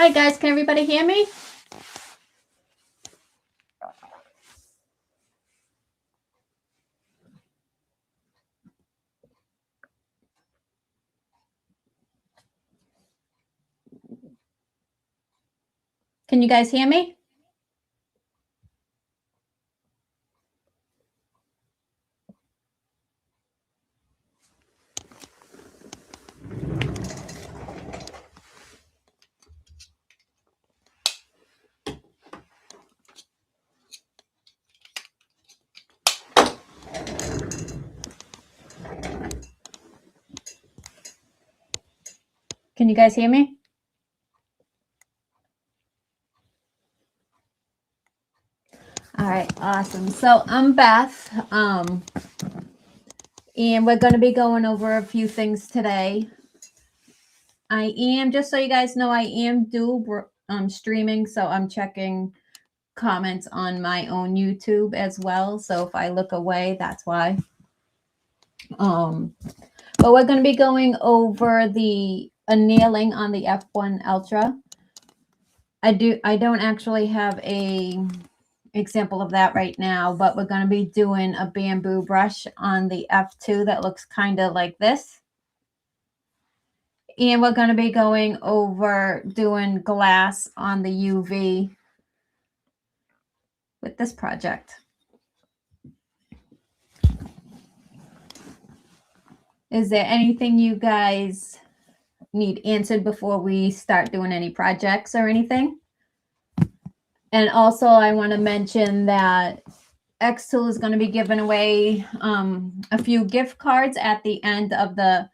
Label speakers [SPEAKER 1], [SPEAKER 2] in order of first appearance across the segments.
[SPEAKER 1] Hi guys, can everybody hear me? Can you guys hear me? Can you guys hear me? All right, awesome. So I'm Beth, and we're going to be going over a few things today. I am, just so you guys know, I am dual streaming, so I'm checking comments on my own YouTube as well. So if I look away, that's why. But we're going to be going over the annealing on the F1 Ultra. I don't actually have a example of that right now, but we're going to be doing a bamboo brush on the F2 that looks kind of like this. And we're going to be going over doing glass on the UV with this project. Is there anything you guys need answered before we start doing any projects or anything? And also I want to mention that xTool is going to be giving away a few gift cards at the end of the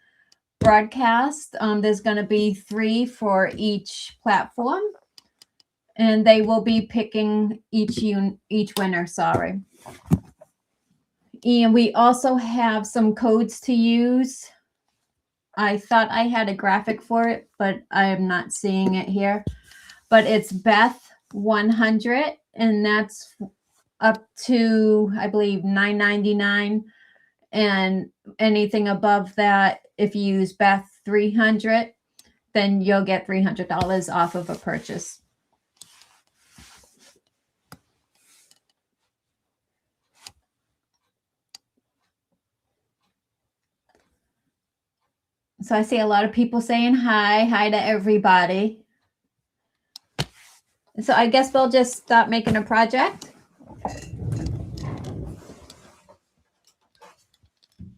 [SPEAKER 1] broadcast. There's going to be 3 for each platform, and they will be picking each winner. Sorry. And we also have some codes to use. I thought I had a graphic for it, but I am not seeing it here. But it's Beth 100, and that's up to, I believe, $9.99. And anything above that, if you use Beth 300, then you'll get $300 off of a purchase. So I see a lot of people saying hi to everybody. So I guess we'll just start making a project.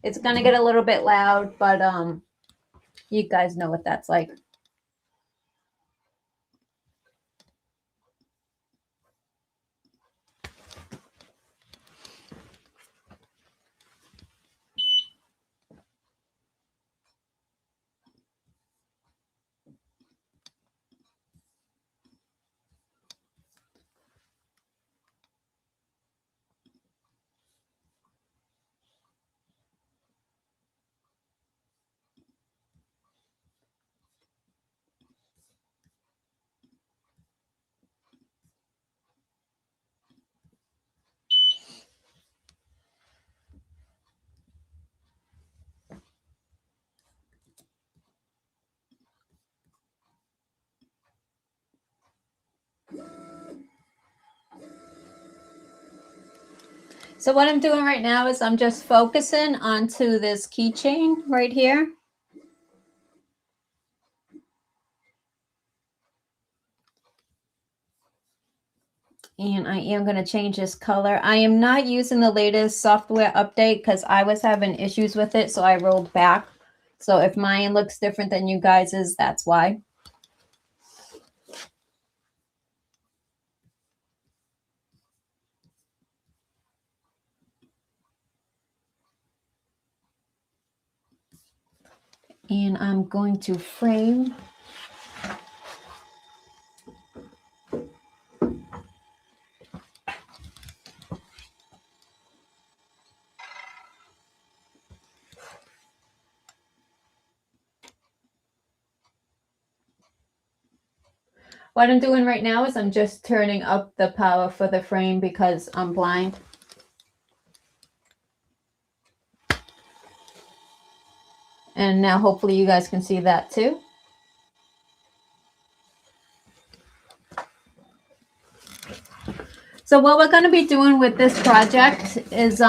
[SPEAKER 1] It's going to get a little bit loud, but you guys know what that's like. So what I'm doing right now is I'm just focusing onto this keychain right here. And I am going to change this color. I am not using the latest software update because I was having issues with it, so I rolled back. So if mine looks different than you guys's, that's why. And I'm going to frame. What I'm doing right now is I'm just turning up the power for the frame because I'm blind. And now hopefully you guys can see that too. So what we're going to be doing with this project is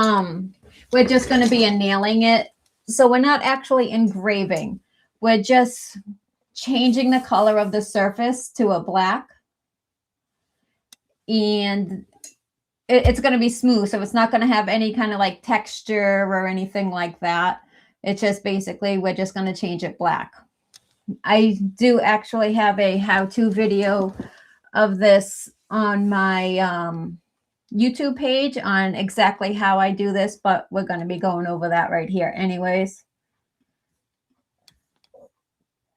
[SPEAKER 1] we're just going to be nailing it. So we're not actually engraving. We're just changing the color of the surface to a black. And it's going to be smooth. So it's not going to have any kind of like texture or anything like that. It's just basically, we're just going to change it black. I do actually have a how-to video of this on my YouTube page on exactly how I do this, but we're going to be going over that right here anyways.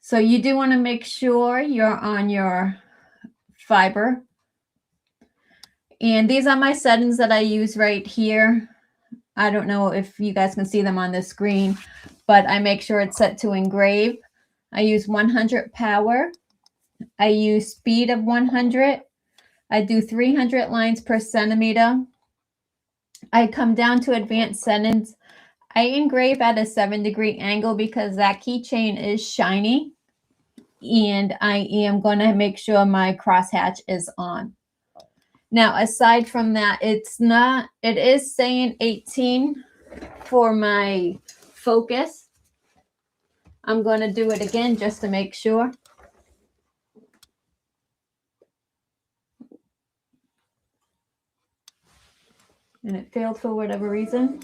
[SPEAKER 1] So you do want to make sure you're on your fiber. And these are my settings that I use right here. I don't know if you guys can see them on the screen, but I make sure it's set to engrave. I use 100 power. I use speed of 100. I do 300 lines per centimeter. I come down to advanced settings. I engrave at a 7-degree angle because that keychain is shiny. And I am going to make sure my crosshatch is on. Now, aside from that, it is saying 18 for my focus. I'm going to do it again just to make sure. And it failed for whatever reason.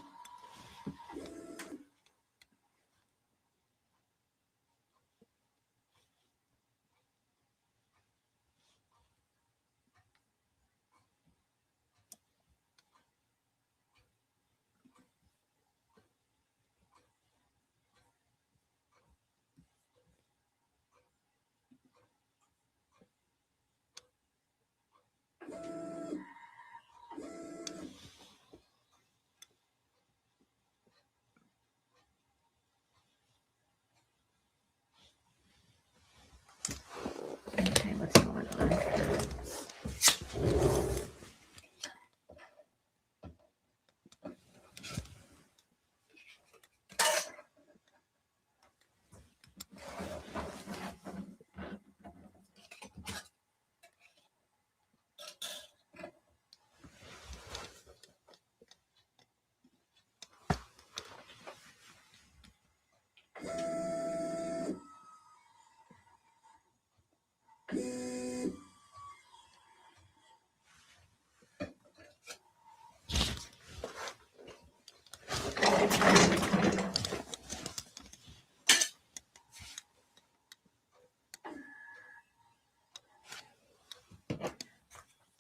[SPEAKER 1] Okay, what's going on?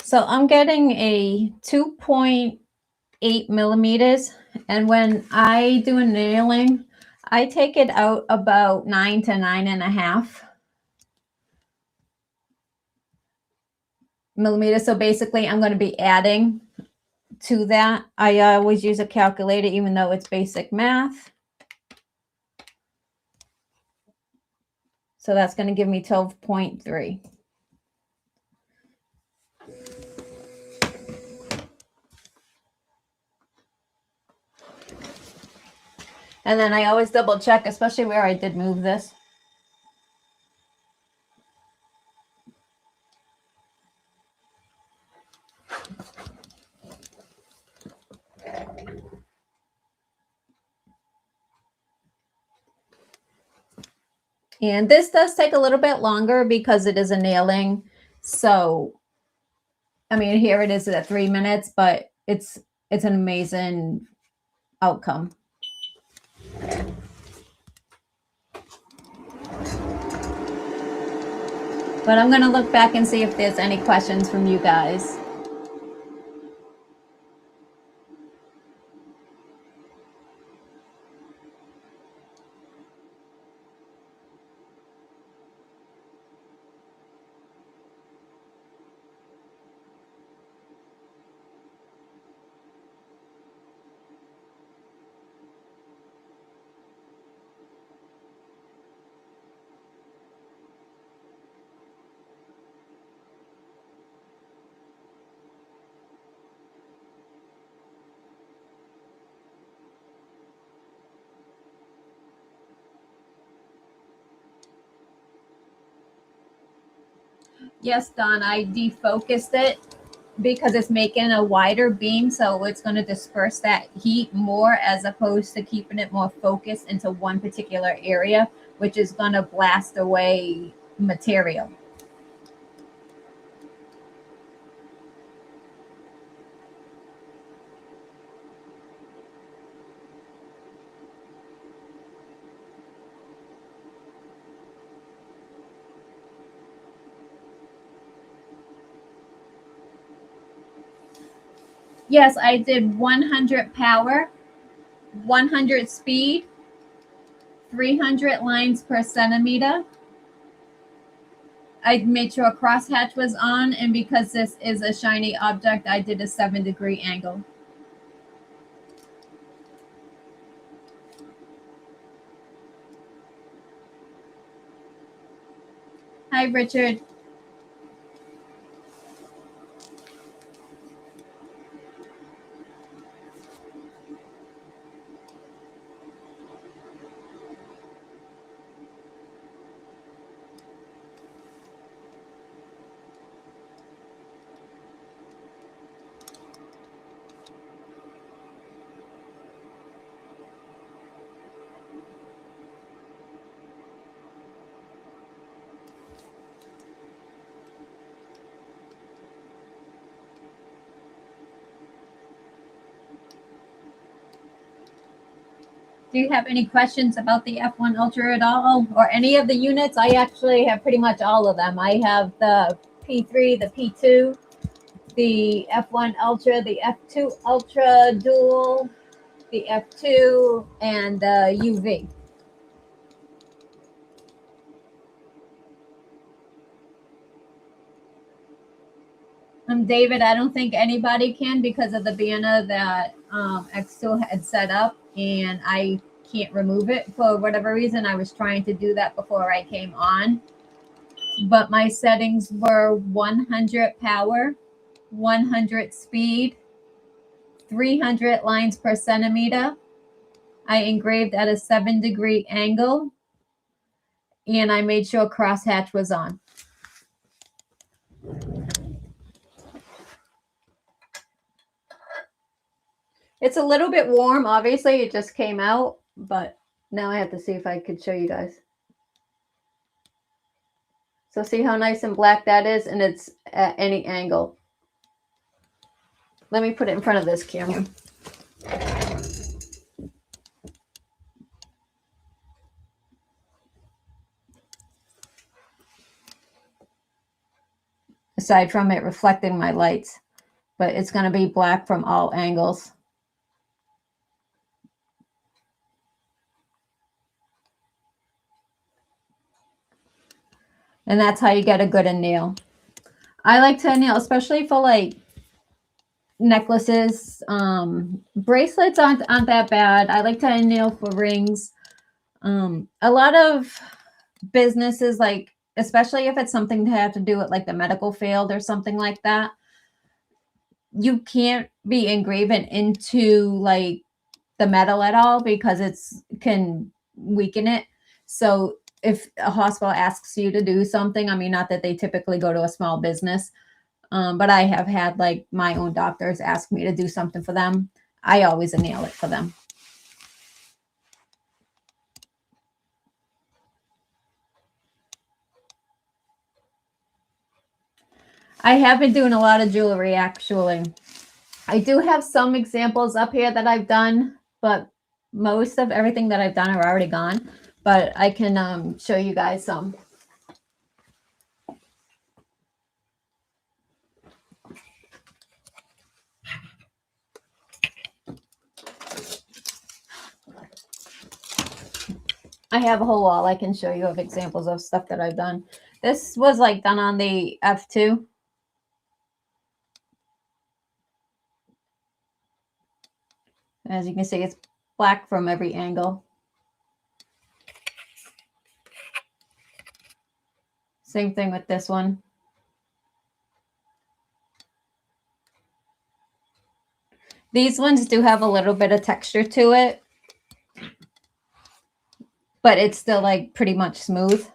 [SPEAKER 1] So I'm getting a 2.8 millimeters. And when I do a nailing, I take it out about 9 to 9.5 millimeters. So basically, I'm going to be adding to that. I always use a calculator, even though it's basic math. So that's going to give me 12.3. And then I always double check, especially where I did move this. And this does take a little bit longer because it is a nailing. So, I mean, here it is at 3 minutes, but it's an amazing outcome. But I'm going to look back and see if there's any questions from you guys. Yes, Don, I defocused it because it's making a wider beam, so it's going to disperse that heat more as opposed to keeping it more focused into one particular area, which is going to blast away material. Yes, I did 100 power, 100 speed, 300 lines per centimeter. I made sure a crosshatch was on, and because this is a shiny object, I did a 7-degree angle. Hi, Richard. Do you have any questions about the F1 Ultra at all, or any of the units? I actually have pretty much all of them. I have the P3, the P2, the F1 Ultra, the F2 Ultra Dual, the F2, and the UV. David, I don't think anybody can because of the banner that xTool had set up, and I can't remove it for whatever reason. I was trying to do that before I came on, but my settings were 100 power, 100 speed, 300 lines per centimeter. I engraved at a 7-degree angle, and I made sure crosshatch was on. It's a little bit warm. Obviously, it just came out, but now I have to see if I could show you guys. So see how nice and black that is, and it's at any angle. Let me put it in front of this camera. Aside from it reflecting my lights, but it's going to be black from all angles. And that's how you get a good anneal. I like to anneal, especially for like necklaces. Bracelets aren't that bad. I like to anneal for rings. A lot of businesses, like especially if it's something to have to do with like the medical field or something like that, you can't be engraving into like the metal at all because it's can weaken it. So if a hospital asks you to do something, I mean, not that they typically go to a small business, but I have had like my own doctors ask me to do something for them. I always anneal it for them. I have been doing a lot of jewelry, actually. I do have some examples up here that I've done, but most of everything that I've done are already gone. But I can show you guys some. I have a whole wall I can show you of examples of stuff that I've done. This was like done on the F2. As you can see, it's black from every angle. Same thing with this one. These ones do have a little bit of texture to it, but it's still like pretty much smooth.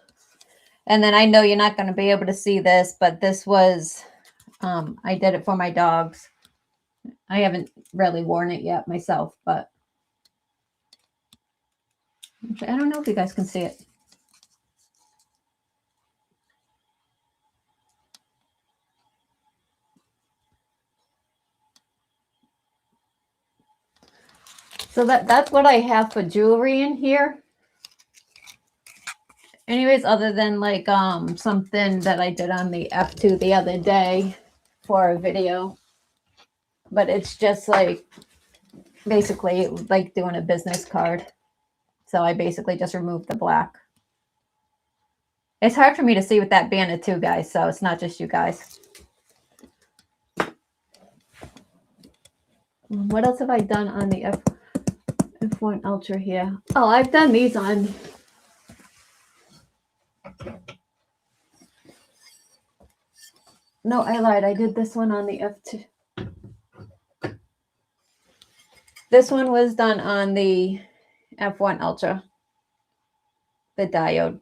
[SPEAKER 1] And then I know you're not going to be able to see this, but this was I did it for my dogs. I haven't really worn it yet myself, but I don't know if you guys can see it. So that's what I have for jewelry in here. Anyways, other than like something that I did on the F2 the other day for a video. But it's just like basically like doing a business card. So I basically just removed the black. It's hard for me to see with that banner too, guys, so it's not just you guys. What else have I done on the F1 Ultra here? Oh, I've done these on. No, I lied. I did this one on the F2. This one was done on the F1 Ultra, the diode.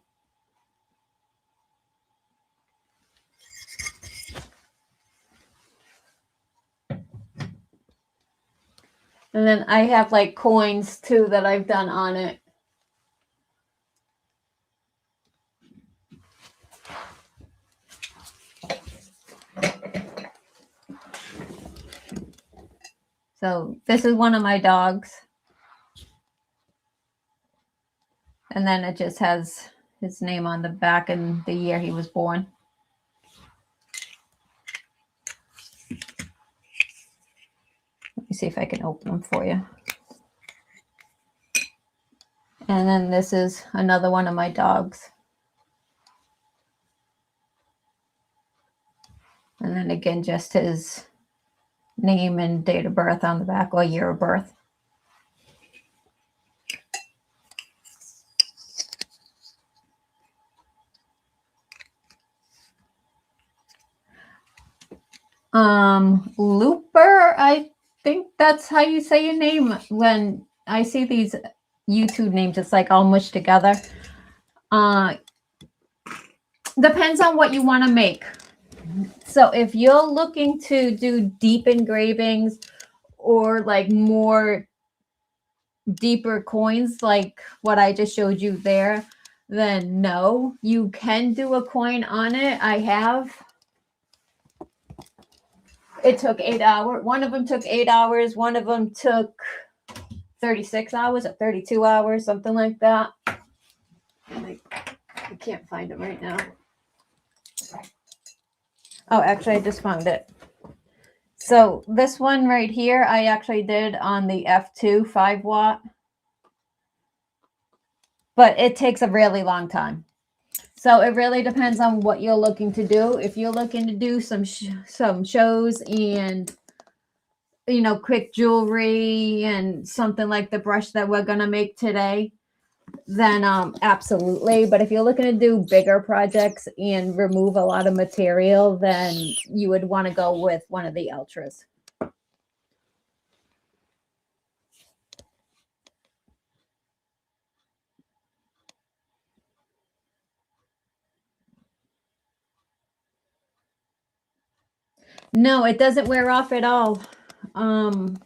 [SPEAKER 1] And then I have like coins too that I've done on it. So this is one of my dogs. And then it just has his name on the back and the year he was born. Let me see if I can open them for you. And then this is another one of my dogs. And then again, just his name and date of birth on the back, or year of birth. Looper, I think that's how you say your name. When I see these YouTube names, it's like all mushed together. Depends on what you want to make. So if you're looking to do deep engravings or like more deeper coins like what I just showed you there, then no, you can do a coin on it. I have. It took 8 hours. One of them took 8 hours. One of them took 36 hours or 32 hours, something like that. I can't find it right now. Oh, actually, I just found it. So this one right here, I actually did on the F2 5 watt. But it takes a really long time. So it really depends on what you're looking to do. If you're looking to do some shows and, you know, quick jewelry and something like the brush that we're going to make today, then absolutely. But if you're looking to do bigger projects and remove a lot of material, then you would want to go with one of the Ultras. No, it doesn't wear off at all. I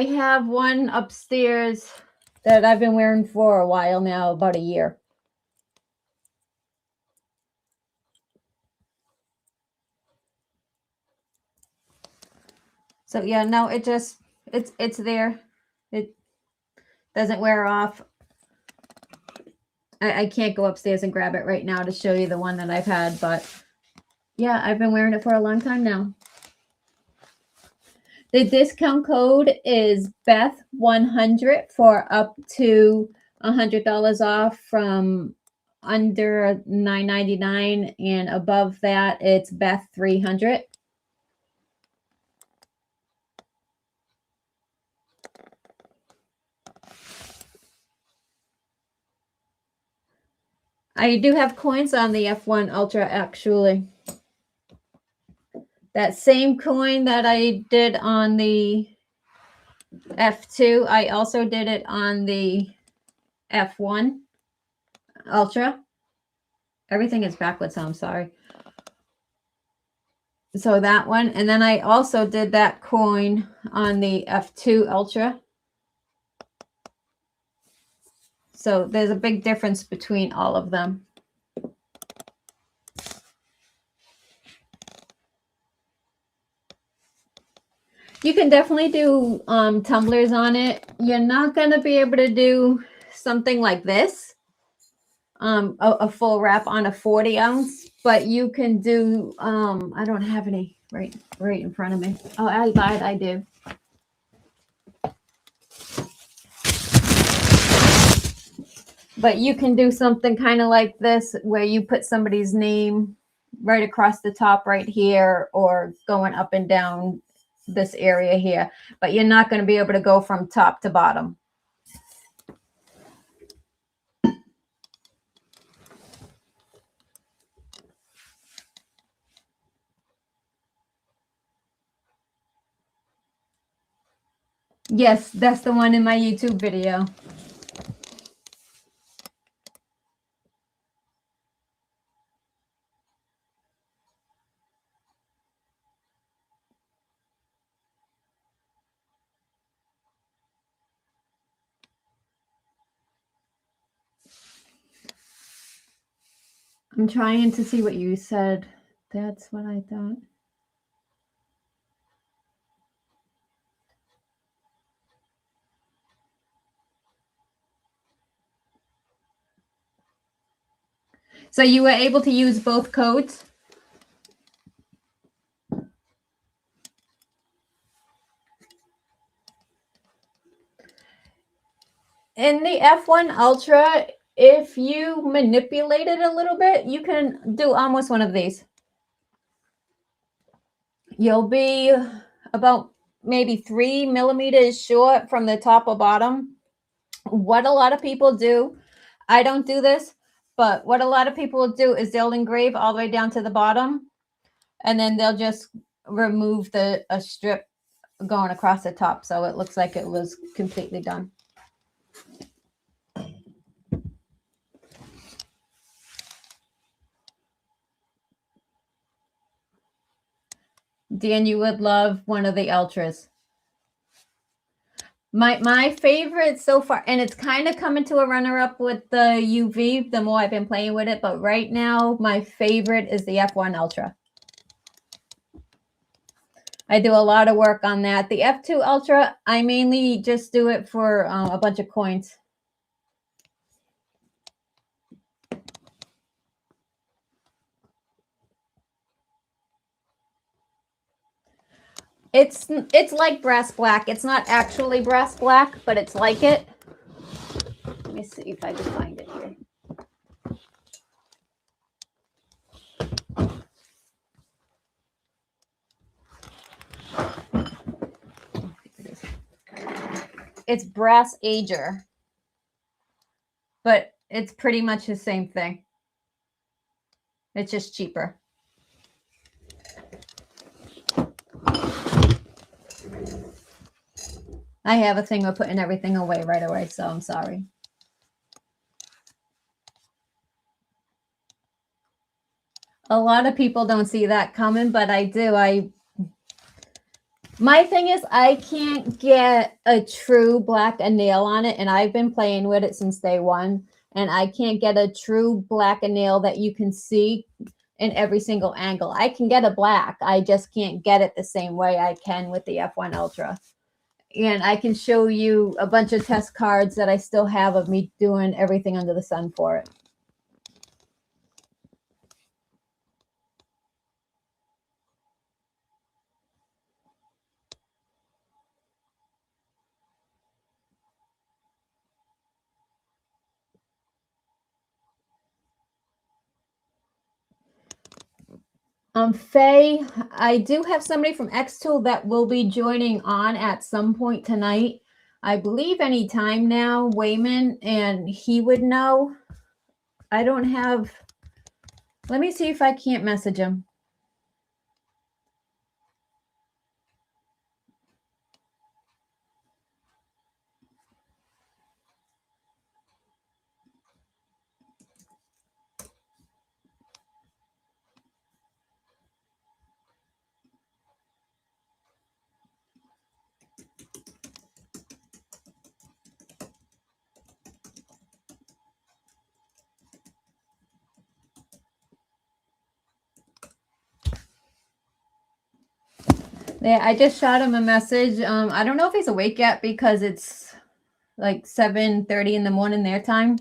[SPEAKER 1] have one upstairs that I've been wearing for a while now, about a year. So yeah, no, it's there. It doesn't wear off. I can't go upstairs and grab it right now to show you the one that I've had, but yeah, I've been wearing it for a long time now. The discount code is Beth100 for up to $100 off from under $9.99, and above that it's Beth300. I do have coins on the F1 Ultra, actually. That same coin that I did on the F2, I also did it on the F1 Ultra. Everything is backwards, so I'm sorry. So that one, and then I also did that coin on the F2 Ultra. So there's a big difference between all of them. You can definitely do tumblers on it. You're not going to be able to do something like this, a full wrap on a 40 ounce, but you can do, I don't have any right in front of me. Oh, I lied, I do. But you can do something kind of like this where you put somebody's name right across the top right here, or going up and down this area here, but you're not going to be able to go from top to bottom. Yes, that's the one in my YouTube video. I'm trying to see what you said. That's what I thought. So you were able to use both codes? In the F1 Ultra, if you manipulate it a little bit, you can do almost one of these. You'll be about maybe 3 millimeters short from the top or bottom. What a lot of people do, I don't do this, but what a lot of people do is they'll engrave all the way down to the bottom, and then they'll just remove a strip going across the top, so it looks like it was completely done. Dan, you would love one of the Ultras. My favorite so far, and it's kind of coming to a runner-up with the UV the more I've been playing with it, but right now my favorite is the F1 Ultra. I do a lot of work on that. The F2 Ultra, I mainly just do it for a bunch of coins. It's like brass black. It's not actually brass black, but it's like it. Let me see if I can find it here. It's brass ager, but it's pretty much the same thing. It's just cheaper. I have a thing of putting everything away right away, so I'm sorry. A lot of people don't see that coming, but I do. My thing is, I can't get a true black enamel on it, and I've been playing with it since day one, and I can't get a true black enamel that you can see in every single angle. I can get a black, I just can't get it the same way I can with the F1 Ultra. And I can show you a bunch of test cards that I still have of me doing everything under the sun for it. Faye, I do have somebody from xTool that will be joining on at some point tonight. I believe any time now, Wayman, and he would know. I don't have, let me see if I can't message him. Yeah, I just shot him a message. I don't know if he's awake yet because it's like 7:30 in the morning their time.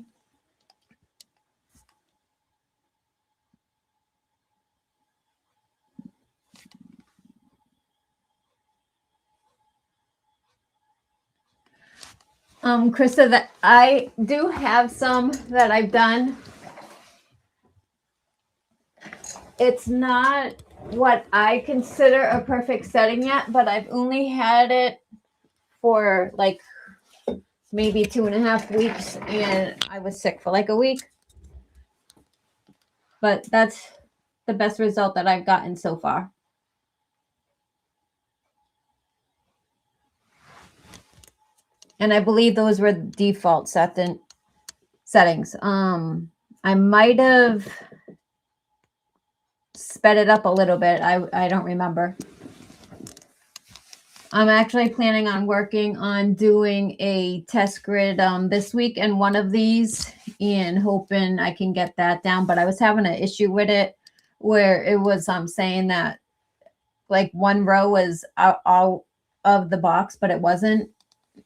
[SPEAKER 1] Krista, that I do have some that I've done. It's not what I consider a perfect setting yet, but I've only had it for like maybe 2.5 weeks, and I was sick for like a week. But that's the best result that I've gotten so far. And I believe those were default settings. I might have sped it up a little bit. I don't remember. I'm actually planning on working on doing a test grid this week in one of these and hoping I can get that down. But I was having an issue with it where it was saying that like one row was out of the box, but it wasn't.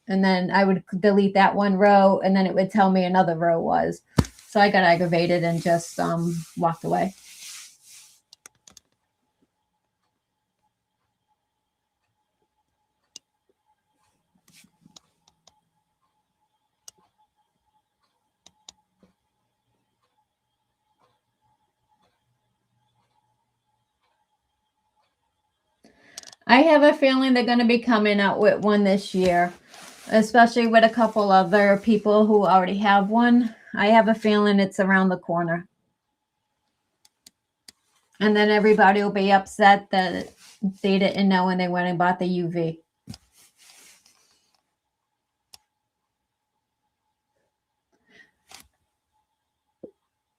[SPEAKER 1] And then I would delete that one row and then it would tell me another row was. So I got aggravated and just walked away. I have a feeling they're going to be coming out with one this year, especially with a couple other people who already have one. I have a feeling it's around the corner. And then everybody will be upset that they didn't know when they went and bought the UV.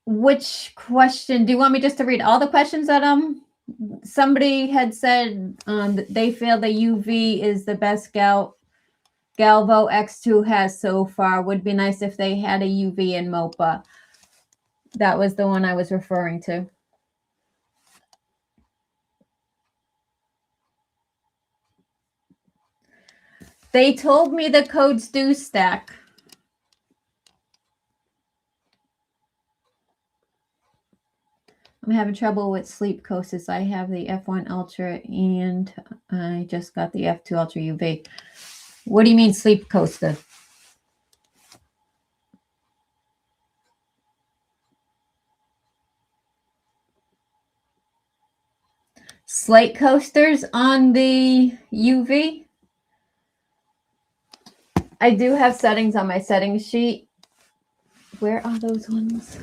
[SPEAKER 1] Which question? Do you want me just to read all the questions that somebody had said they feel the UV is the best Galvo xTool has so far. Would be nice if they had a UV in MOPA. That was the one I was referring to. They told me the codes do stack. I'm having trouble with sleep coasters. I have the F1 Ultra and I just got the F2 Ultra UV. What do you mean sleep coaster? Slate coasters on the UV? I do have settings on my settings sheet. Where are those ones?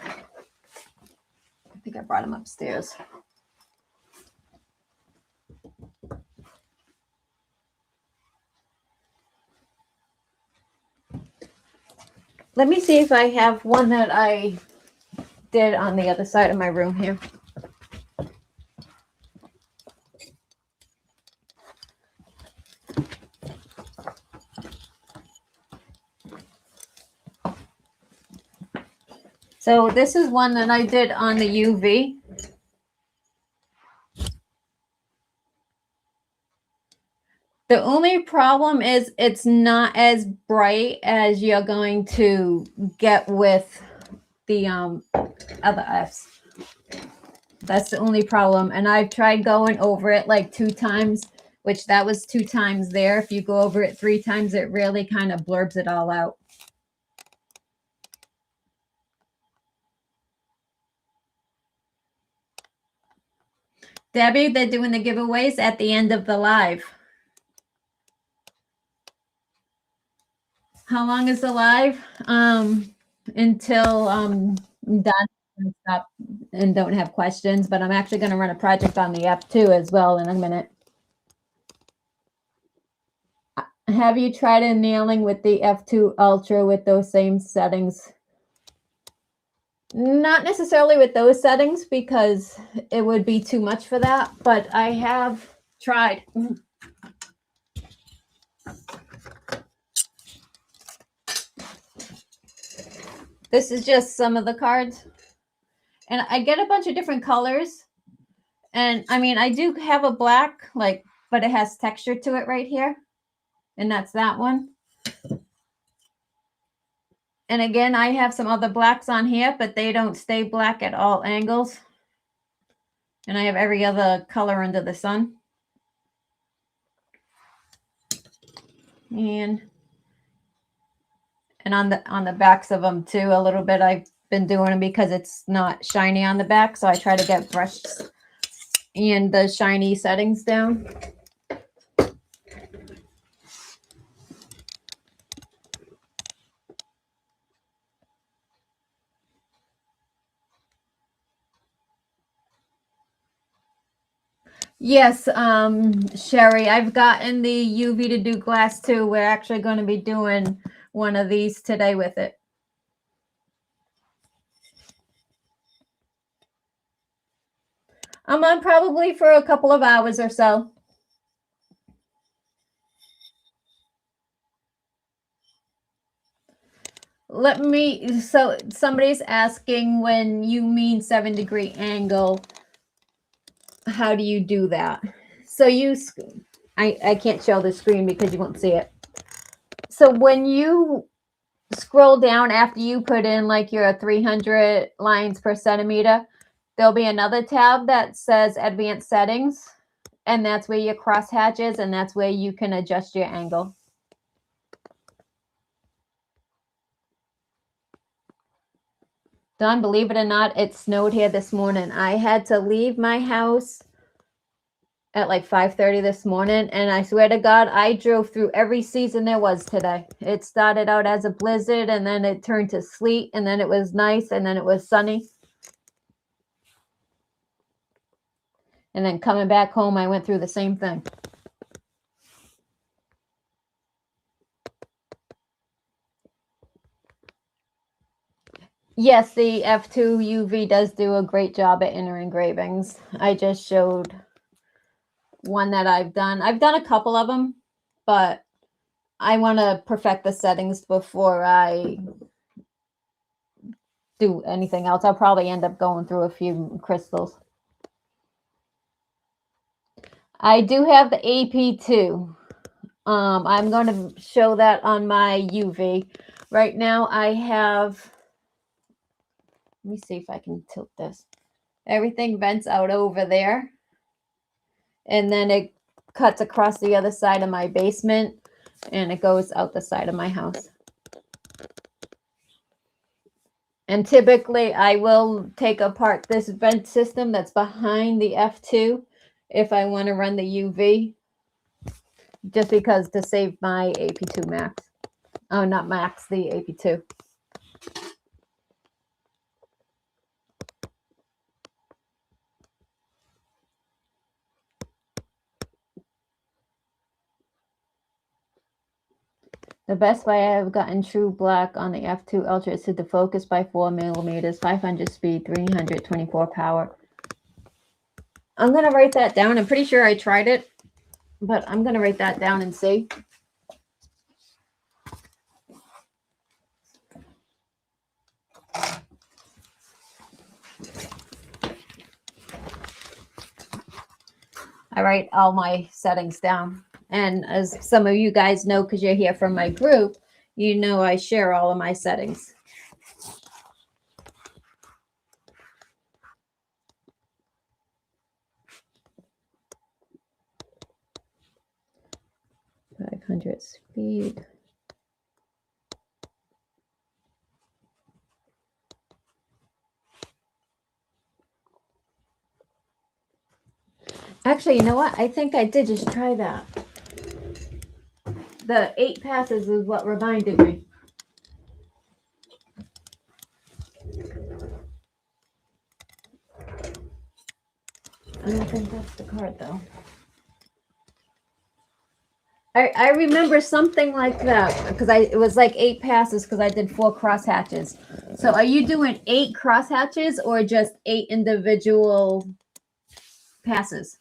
[SPEAKER 1] I think I brought them upstairs. Let me see if I have one that I did on the other side of my room here. So this is one that I did on the UV. The only problem is it's not as bright as you're going to get with the other Fs. That's the only problem. And I've tried going over it like 2 times, which that was 2 times there. If you go over it 3 times, it really kind of blurbs it all out. Debbie, they're doing the giveaways at the end of the live. How long is the live? Until I'm done and stop and don't have questions, but I'm actually going to run a project on the F2 as well in a minute. Have you tried nailing with the F2 Ultra with those same settings? Not necessarily with those settings because it would be too much for that, but I have tried. This is just some of the cards. And I get a bunch of different colors. And I mean, I do have a black, like but it has texture to it right here. And that's that one. And again, I have some other blacks on here, but they don't stay black at all angles. And I have every other color under the sun. And on the backs of them too, a little bit. I've been doing them because it's not shiny on the back, so I try to get brushes and the shiny settings down. Yes, Sherry, I've gotten the UV to do glass too. We're actually going to be doing one of these today with it. I'm on probably for a couple of hours or so. So somebody's asking, when you mean 7-degree angle, how do you do that? So I can't show the screen because you won't see it. So when you scroll down after you put in like your 300 lines per centimeter, there'll be another tab that says advanced settings, and that's where your crosshatch is, and that's where you can adjust your angle. Don, believe it or not, it snowed here this morning. I had to leave my house at like 5:30 this morning, and I swear to God, I drove through every season there was today. It started out as a blizzard, and then it turned to sleet, and then it was nice, and then it was sunny. And then coming back home, I went through the same thing. Yes, the F2 UV does do a great job at inner engravings. I just showed one that I've done. I've done a couple of them, but I want to perfect the settings before I do anything else. I'll probably end up going through a few crystals. I do have the AP2. I'm going to show that on my UV. Right now I have, let me see if I can tilt this. Everything vents out over there. And then it cuts across the other side of my basement, and it goes out the side of my house. And typically I will take apart this vent system that's behind the F2 if I want to run the UV, just because to save my AP2 max. Oh, not max, the AP2. The best way I have gotten true black on the F2 Ultra is to defocus by 4 millimeters, 500 speed, 324 power. I'm going to write that down. I'm pretty sure I tried it, but I'm going to write that down and see. I write all my settings down. And as some of you guys know, because you're here from my group, you know I share all of my settings. .500 speed. Actually, you know what? I think I did just try that. The 8 passes is what reminded me. I don't think that's the card, though. I remember something like that, because it was like 8 passes because I did 4 crosshatches. So are you doing 8 crosshatches or just 8 individual passes?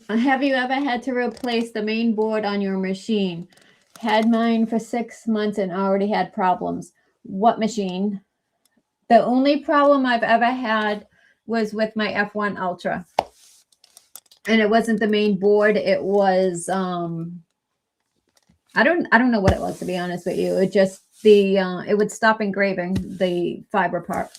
[SPEAKER 1] Have you ever had to replace the main board on your machine? Had mine for 6 months and already had problems. What machine? The only problem I've ever had was with my F1 Ultra. And it wasn't the main board. It was I don't know what it was, to be honest with you. It just it would stop engraving the fiber part.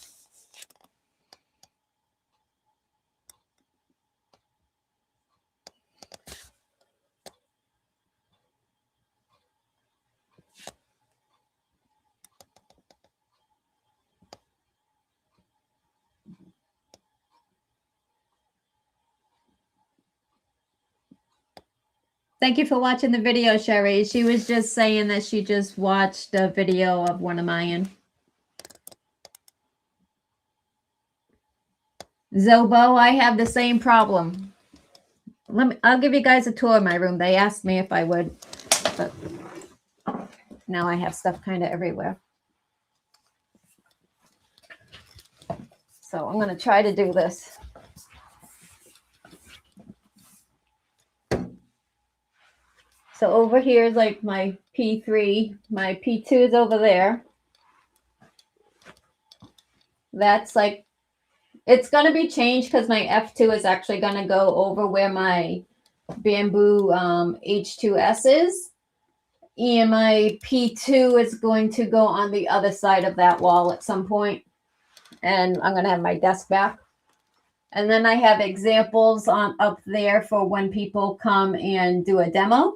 [SPEAKER 1] Thank you for watching the video, Sherry. She was just saying that she just watched a video of one of mine. Zobo, I have the same problem. I'll give you guys a tour of my room. They asked me if I would, but now I have stuff kind of everywhere. So I'm going to try to do this. So over here is like my P3. My P2 is over there. That's like, it's going to be changed because my F2 is actually going to go over where my bamboo H2S is. And my P2 is going to go on the other side of that wall at some point. And I'm going to have my desk back. And then I have examples on up there for when people come and do a demo.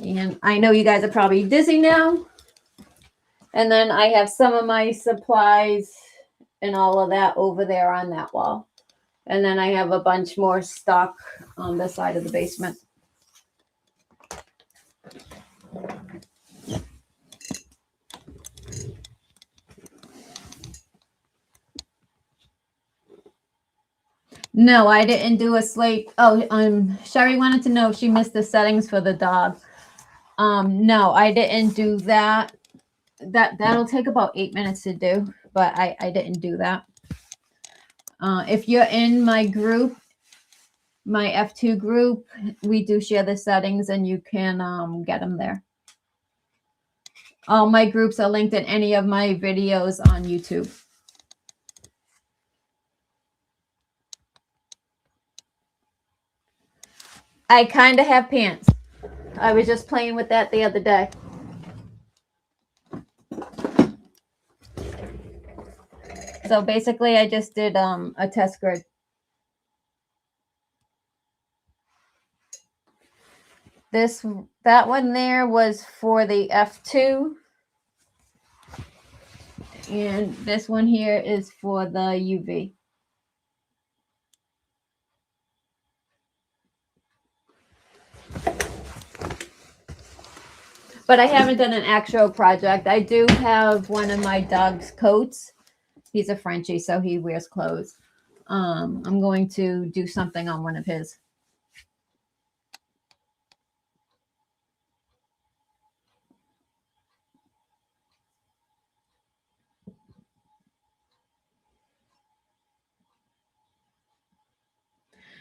[SPEAKER 1] And I know you guys are probably dizzy now. And then I have some of my supplies and all of that over there on that wall. And then I have a bunch more stock on the side of the basement. No, I didn't do a slate. Oh, Sherry wanted to know if she missed the settings for the dog. No, I didn't do that. That'll take about 8 minutes to do, but I didn't do that. If you're in my group, my F2 group, we do share the settings and you can get them there. All my groups are linked in any of my videos on YouTube. I kind of have pants. I was just playing with that the other day. So basically I just did a test grid. That one there was for the F2. And this one here is for the UV. But I haven't done an actual project. I do have one of my dog's coats. He's a Frenchie, so he wears clothes. I'm going to do something on one of his.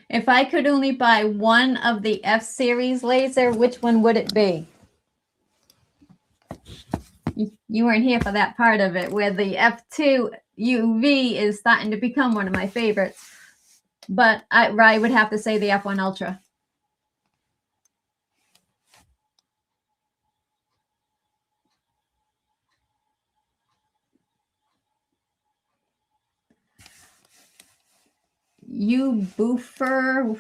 [SPEAKER 1] If I could only buy one of the F-Series laser, which one would it be? You weren't here for that part of it, where the F2 UV is starting to become one of my favorites. But I would have to say the F1 Ultra. You Boofer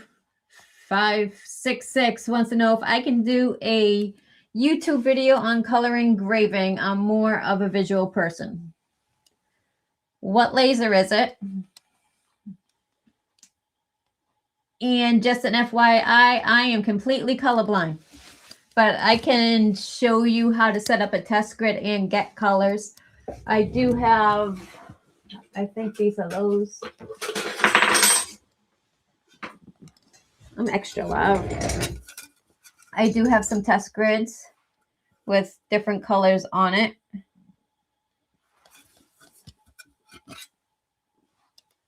[SPEAKER 1] 566 wants to know if I can do a YouTube video on color engraving. I'm more of a visual person. What laser is it? And just an FYI, I am completely colorblind, but I can show you how to set up a test grid and get colors. I do have, I think these are those. I'm extra loud. I do have some test grids with different colors on it.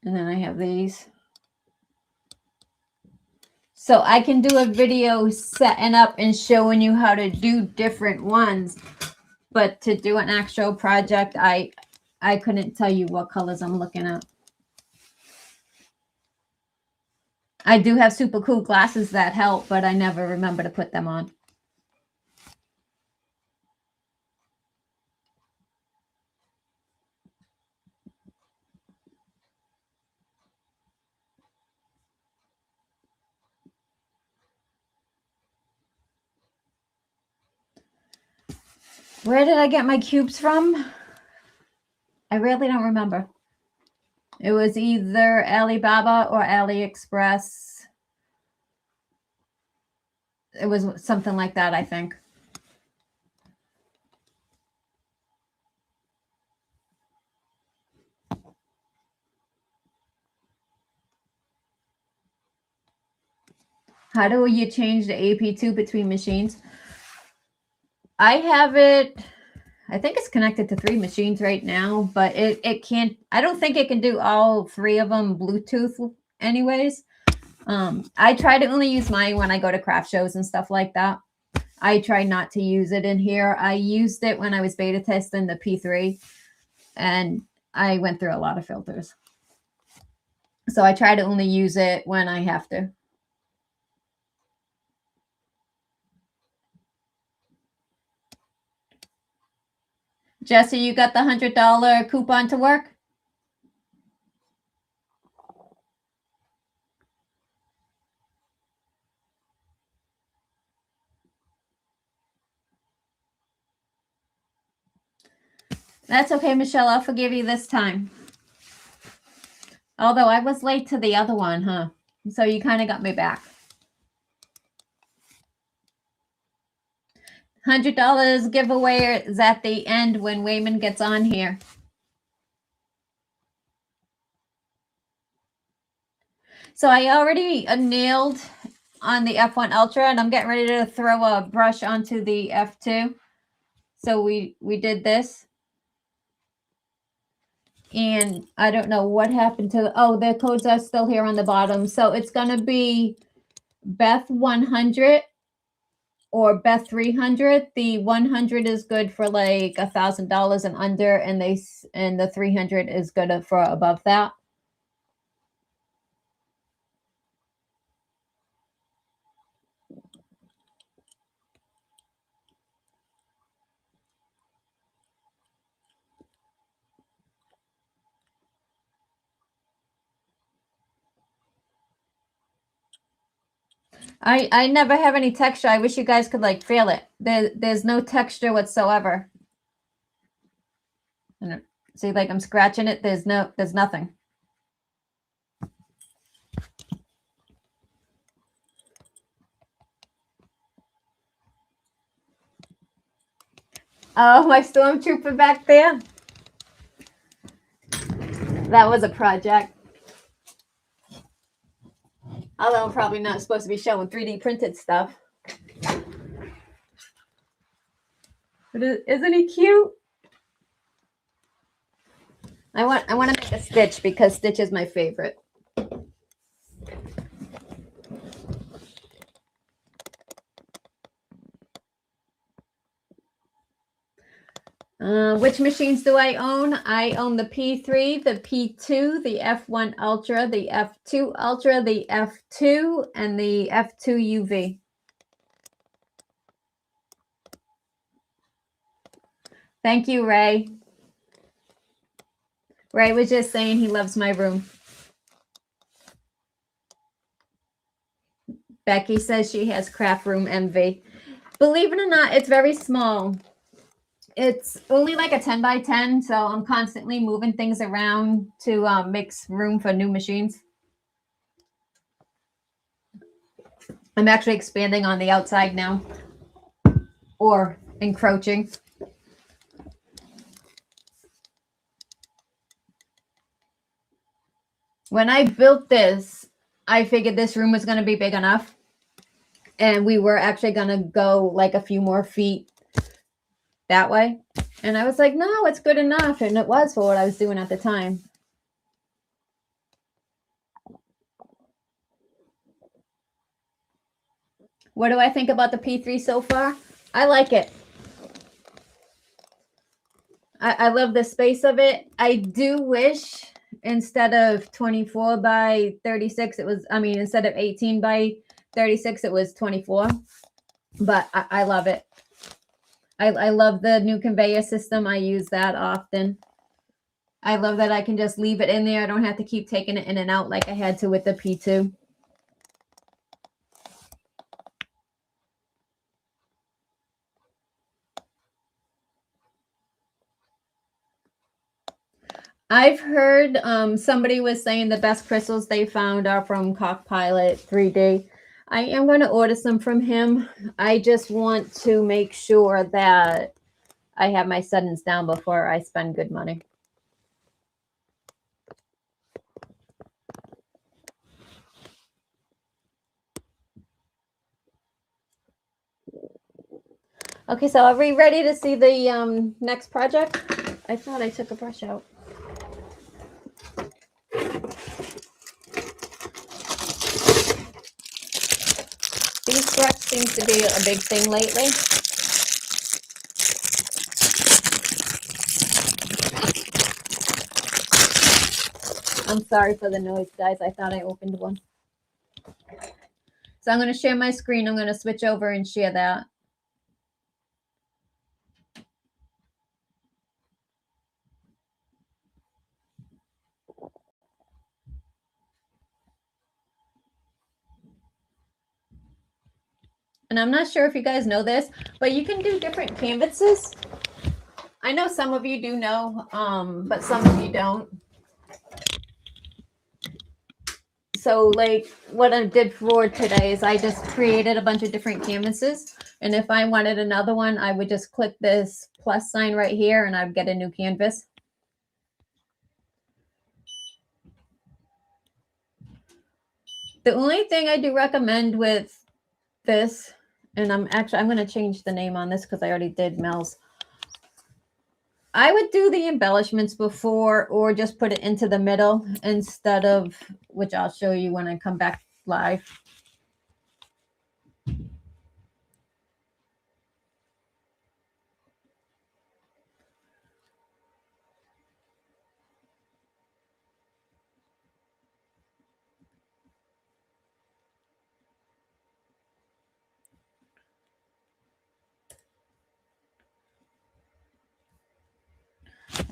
[SPEAKER 1] And then I have these. So I can do a video setting up and showing you how to do different ones. But to do an actual project, I couldn't tell you what colors I'm looking at. I do have super cool glasses that help, but I never remember to put them on. Where did I get my cubes from? I really don't remember. It was either Alibaba or AliExpress. It was something like that, I think. How do you change the AP2 between machines? I have it, I think it's connected to 3 machines right now, but it can't, I don't think it can do all 3 of them Bluetooth anyways. I try to only use mine when I go to craft shows and stuff like that. I try not to use it in here. I used it when I was beta testing the P3, and I went through a lot of filters. So I try to only use it when I have to. Jesse, you got the $100 coupon to work? That's okay, Michelle. I'll forgive you this time. Although I was late to the other one, huh? So you kind of got me back. $100 giveaway is at the end when Wayman gets on here. So I already nailed on the F1 Ultra, and I'm getting ready to throw a brush onto the F2. So we did this. And I don't know what happened to, oh, the codes are still here on the bottom. So it's going to be Beth 100 or Beth 300. The 100 is good for like $1,000 and under, and the 300 is good for above that. I never have any texture. I wish you guys could like feel it. There's no texture whatsoever. See, like I'm scratching it. There's nothing. Oh, my stormtrooper back there. That was a project. Although I'm probably not supposed to be showing 3D printed stuff. But isn't he cute? I want to make a Stitch because Stitch is my favorite. Which machines do I own? I own the P3, the P2, the F1 Ultra, the F2 Ultra, the F2, and the F2 UV. Thank you, Ray. Ray was just saying he loves my room. Becky says she has craft room envy. Believe it or not, it's very small. It's only like a 10 by 10, so I'm constantly moving things around to make room for new machines. I'm actually expanding on the outside now, or encroaching. When I built this, I figured this room was going to be big enough, and we were actually going to go like a few more feet that way. And I was like, no, it's good enough. And it was for what I was doing at the time. What do I think about the P3 so far? I like it. I love the space of it. I do wish instead of 24 by 36, it was, I mean, instead of 18 by 36, it was 24. But I love it. I love the new conveyor system. I use that often. I love that I can just leave it in there. I don't have to keep taking it in and out like I had to with the P2. I've heard somebody was saying the best crystals they found are from Cockpilot 3D. I am going to order some from him. I just want to make sure that I have my settings down before I spend good money. Okay, so are we ready to see the next project? I thought I took a brush out. These scratch seems to be a big thing lately. I'm sorry for the noise, guys. I thought I opened one. So I'm going to share my screen. I'm going to switch over and share that. And I'm not sure if you guys know this, but you can do different canvases. I know some of you do know, but some of you don't. So like what I did for today is I just created a bunch of different canvases. And if I wanted another one, I would just click this plus sign right here and I'd get a new canvas. The only thing I do recommend with this, and I'm going to change the name on this because I already did Mel's. I would do the embellishments before or just put it into the middle instead of, which I'll show you when I come back live.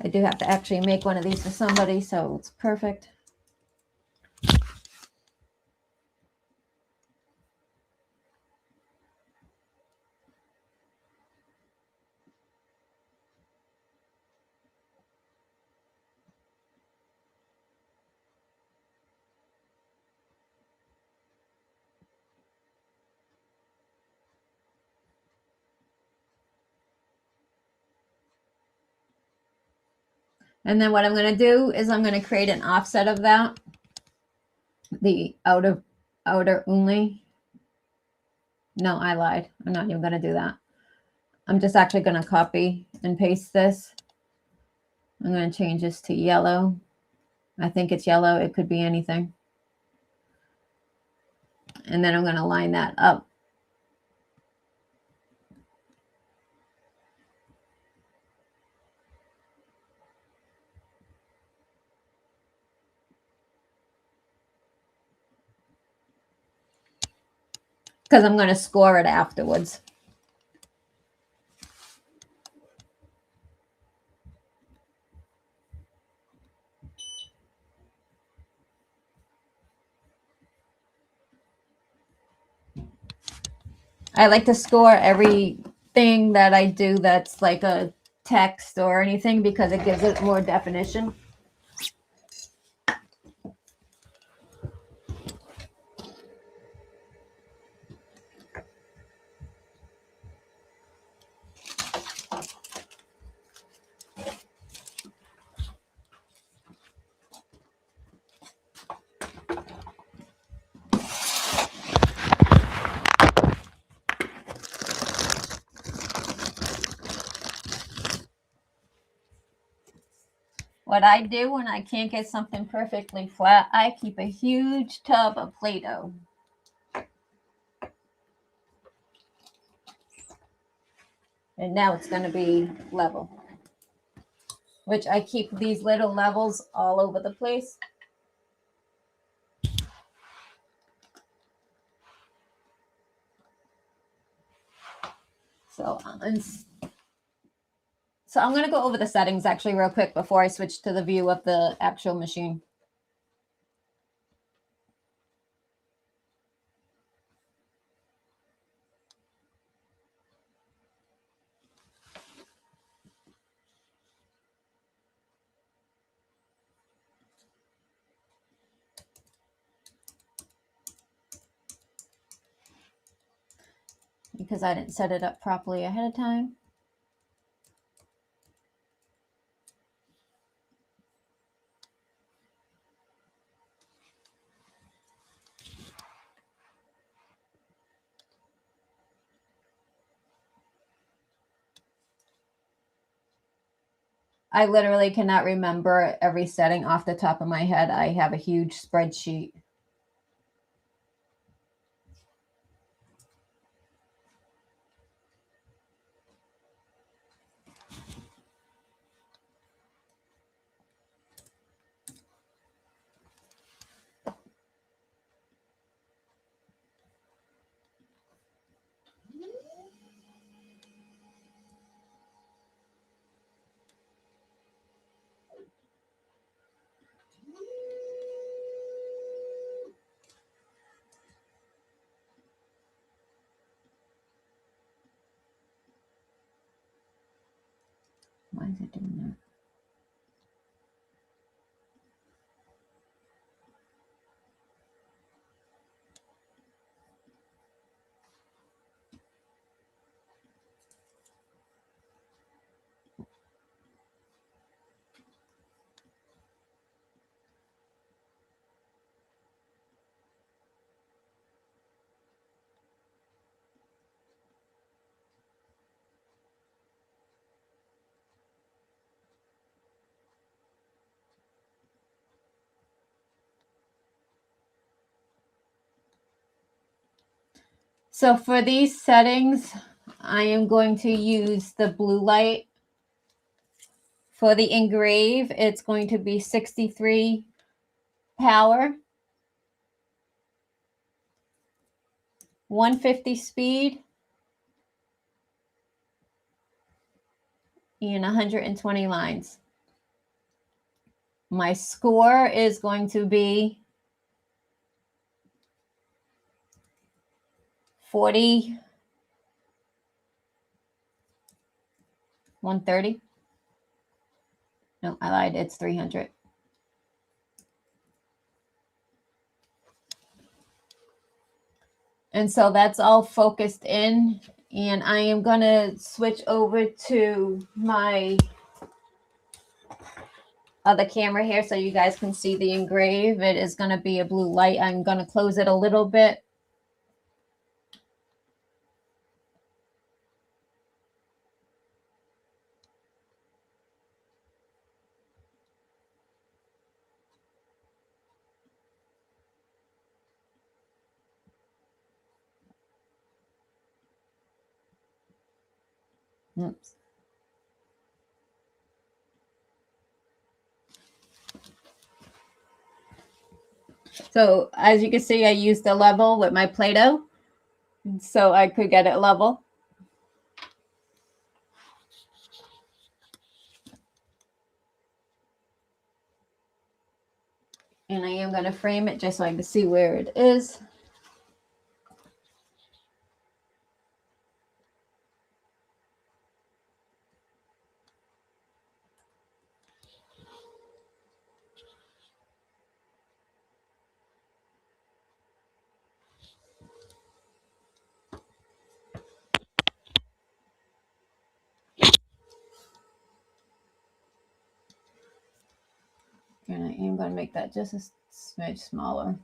[SPEAKER 1] I do have to actually make one of these for somebody, so it's perfect. And then what I'm going to do is I'm going to create an offset of that. The outer only. No, I lied. I'm not even going to do that. I'm just actually going to copy and paste this. I'm going to change this to yellow. I think it's yellow. It could be anything. And then I'm going to line that up. Because I'm going to score it afterwards. I like to score everything that I do that's like a text or anything because it gives it more definition. What I do when I can't get something perfectly flat, I keep a huge tub of Play-Doh. And now it's going to be level, which I keep these little levels all over the place. So I'm going to go over the settings actually real quick before I switch to the view of the actual machine. Because I didn't set it up properly ahead of time. I literally cannot remember every setting off the top of my head. I have a huge spreadsheet. Why is it doing that? So for these settings, I am going to use the blue light. For the engrave, it's going to be 63 power, 150 speed, and 120 lines. My score is going to be 40, 130. No, I lied. It's 300. And so that's all focused in. And I am going to switch over to my other camera here so you guys can see the engrave. It is going to be a blue light. I'm going to close it a little bit. Oops. So as you can see, I used the level with my Play-Doh so I could get it level. And I am going to frame it just so I can see where it is. And I am going to make that just a smidge smaller.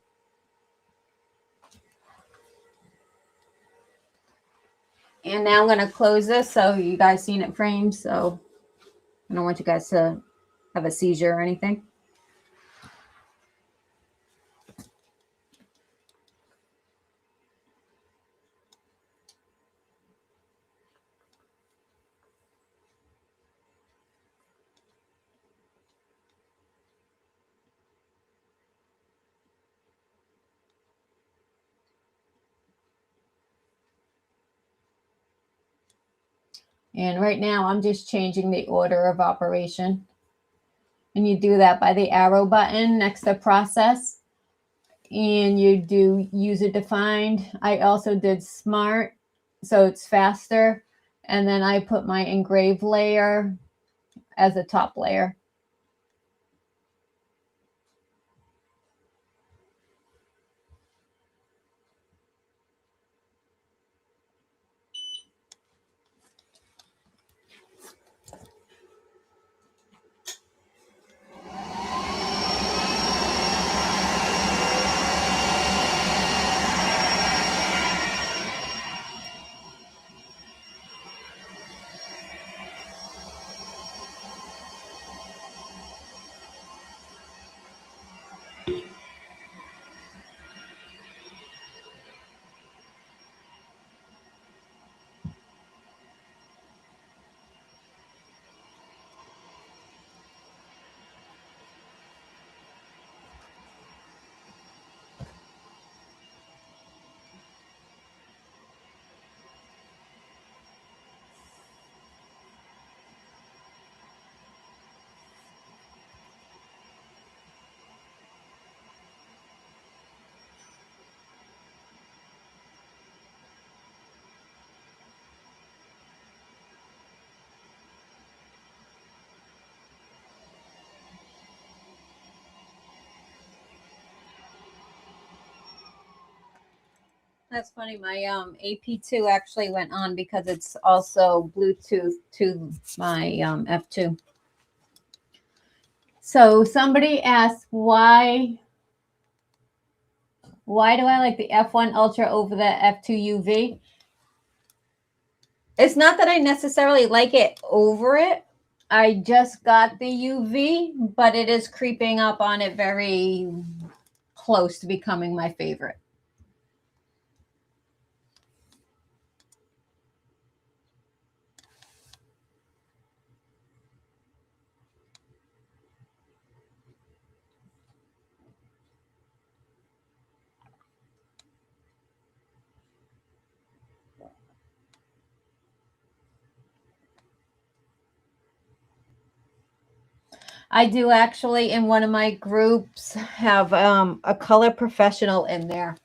[SPEAKER 1] And now I'm going to close this so you guys seen it framed. So I don't want you guys to have a seizure or anything. And right now I'm just changing the order of operation. And you do that by the arrow button next to process. And you do user defined. I also did smart, so it's faster. And then I put my engrave layer as a top layer. That's funny. My AP2 actually went on because it's also Bluetooth to my F2. So somebody asked why do I like the F1 Ultra over the F2 UV? It's not that I necessarily like it over it. I just got the UV, but it is creeping up on it very close to becoming my favorite. I do actually in one of my groups have a color professional in there.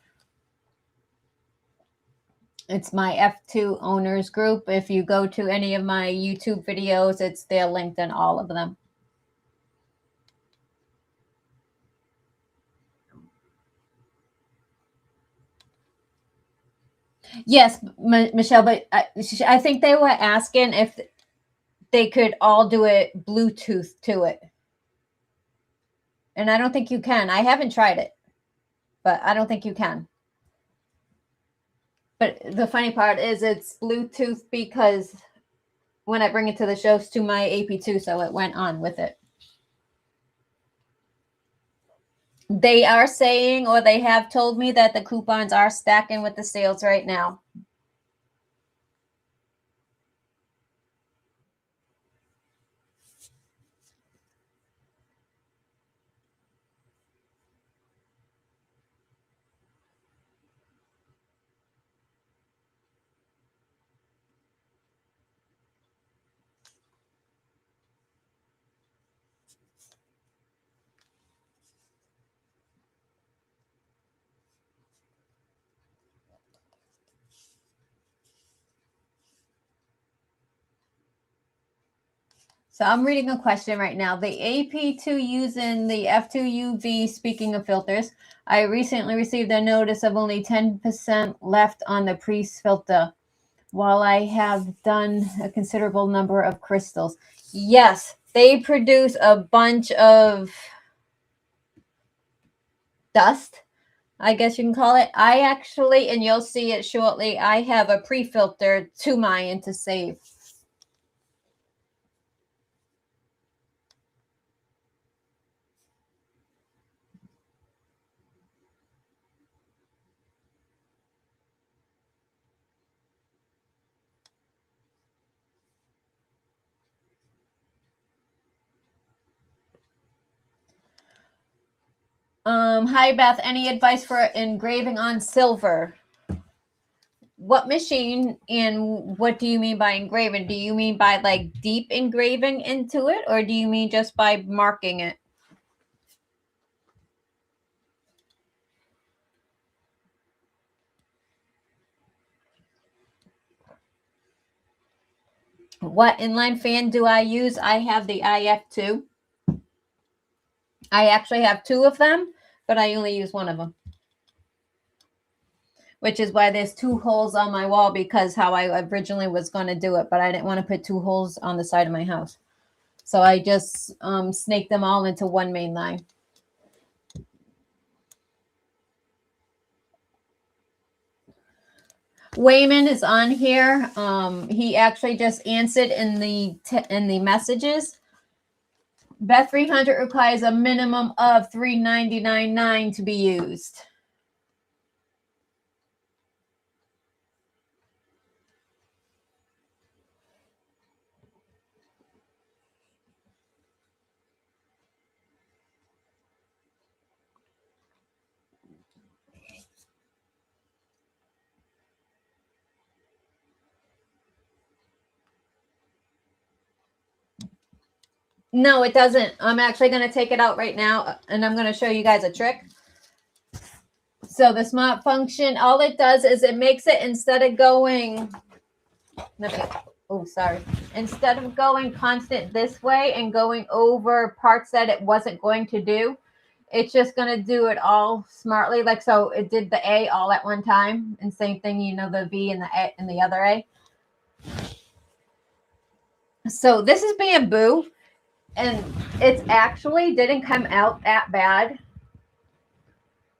[SPEAKER 1] It's my F2 owners group. If you go to any of my YouTube videos, it's there linked in all of them. Yes, Michelle, but I think they were asking if they could all do it Bluetooth to it. And I don't think you can. I haven't tried it, but I don't think you can. But the funny part is it's Bluetooth because when I bring it to the shows to my AP2, so it went on with it. They are saying, or they have told me that the coupons are stacking with the sales right now. So I'm reading a question right now. The AP2 using the F2 UV, speaking of filters, I recently received a notice of only 10% left on the pre-filter while I have done a considerable number of crystals. Yes, they produce a bunch of dust, I guess you can call it. I actually, and you'll see it shortly, I have a pre-filter to mine to save. Hi Beth, any advice for engraving on silver? what machine and what do you mean by engraving? Do you mean by like deep engraving into it, or do you mean just by marking it? What inline fan do I use? I have the IF2. I actually have two of them, but I only use one of them, which is why there's two holes on my wall, because how I originally was going to do it, but I didn't want to put two holes on the side of my house. So I just snaked them all into one main line. Wayman is on here. He actually just answered in the messages. Beth 300 requires a minimum of $399.9 to be used. No, it doesn't. I'm actually going to take it out right now, and I'm going to show you guys a trick. So the smart function, all it does is it makes it, instead of going, instead of going constant this way and going over parts that it wasn't going to do, it's just going to do it all smartly. Like, so it did the A all at one time, and same thing, you know, the B and the A and the other A. So this is bamboo, and it's actually didn't come out that bad.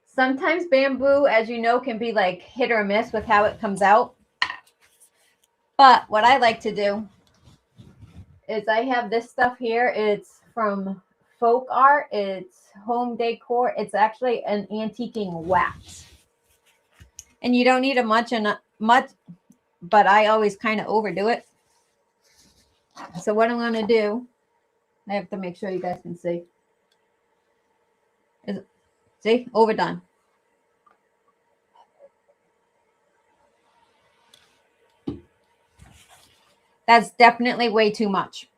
[SPEAKER 1] Sometimes bamboo, as you know, can be like hit or miss with how it comes out. But what I like to do is I have this stuff here. It's from Folk Art. It's home decor. It's actually an antiquing wax. And you don't need a much, but I always kind of overdo it. So what I'm going to do, I have to make sure you guys can see. See, overdone. That's definitely way too much.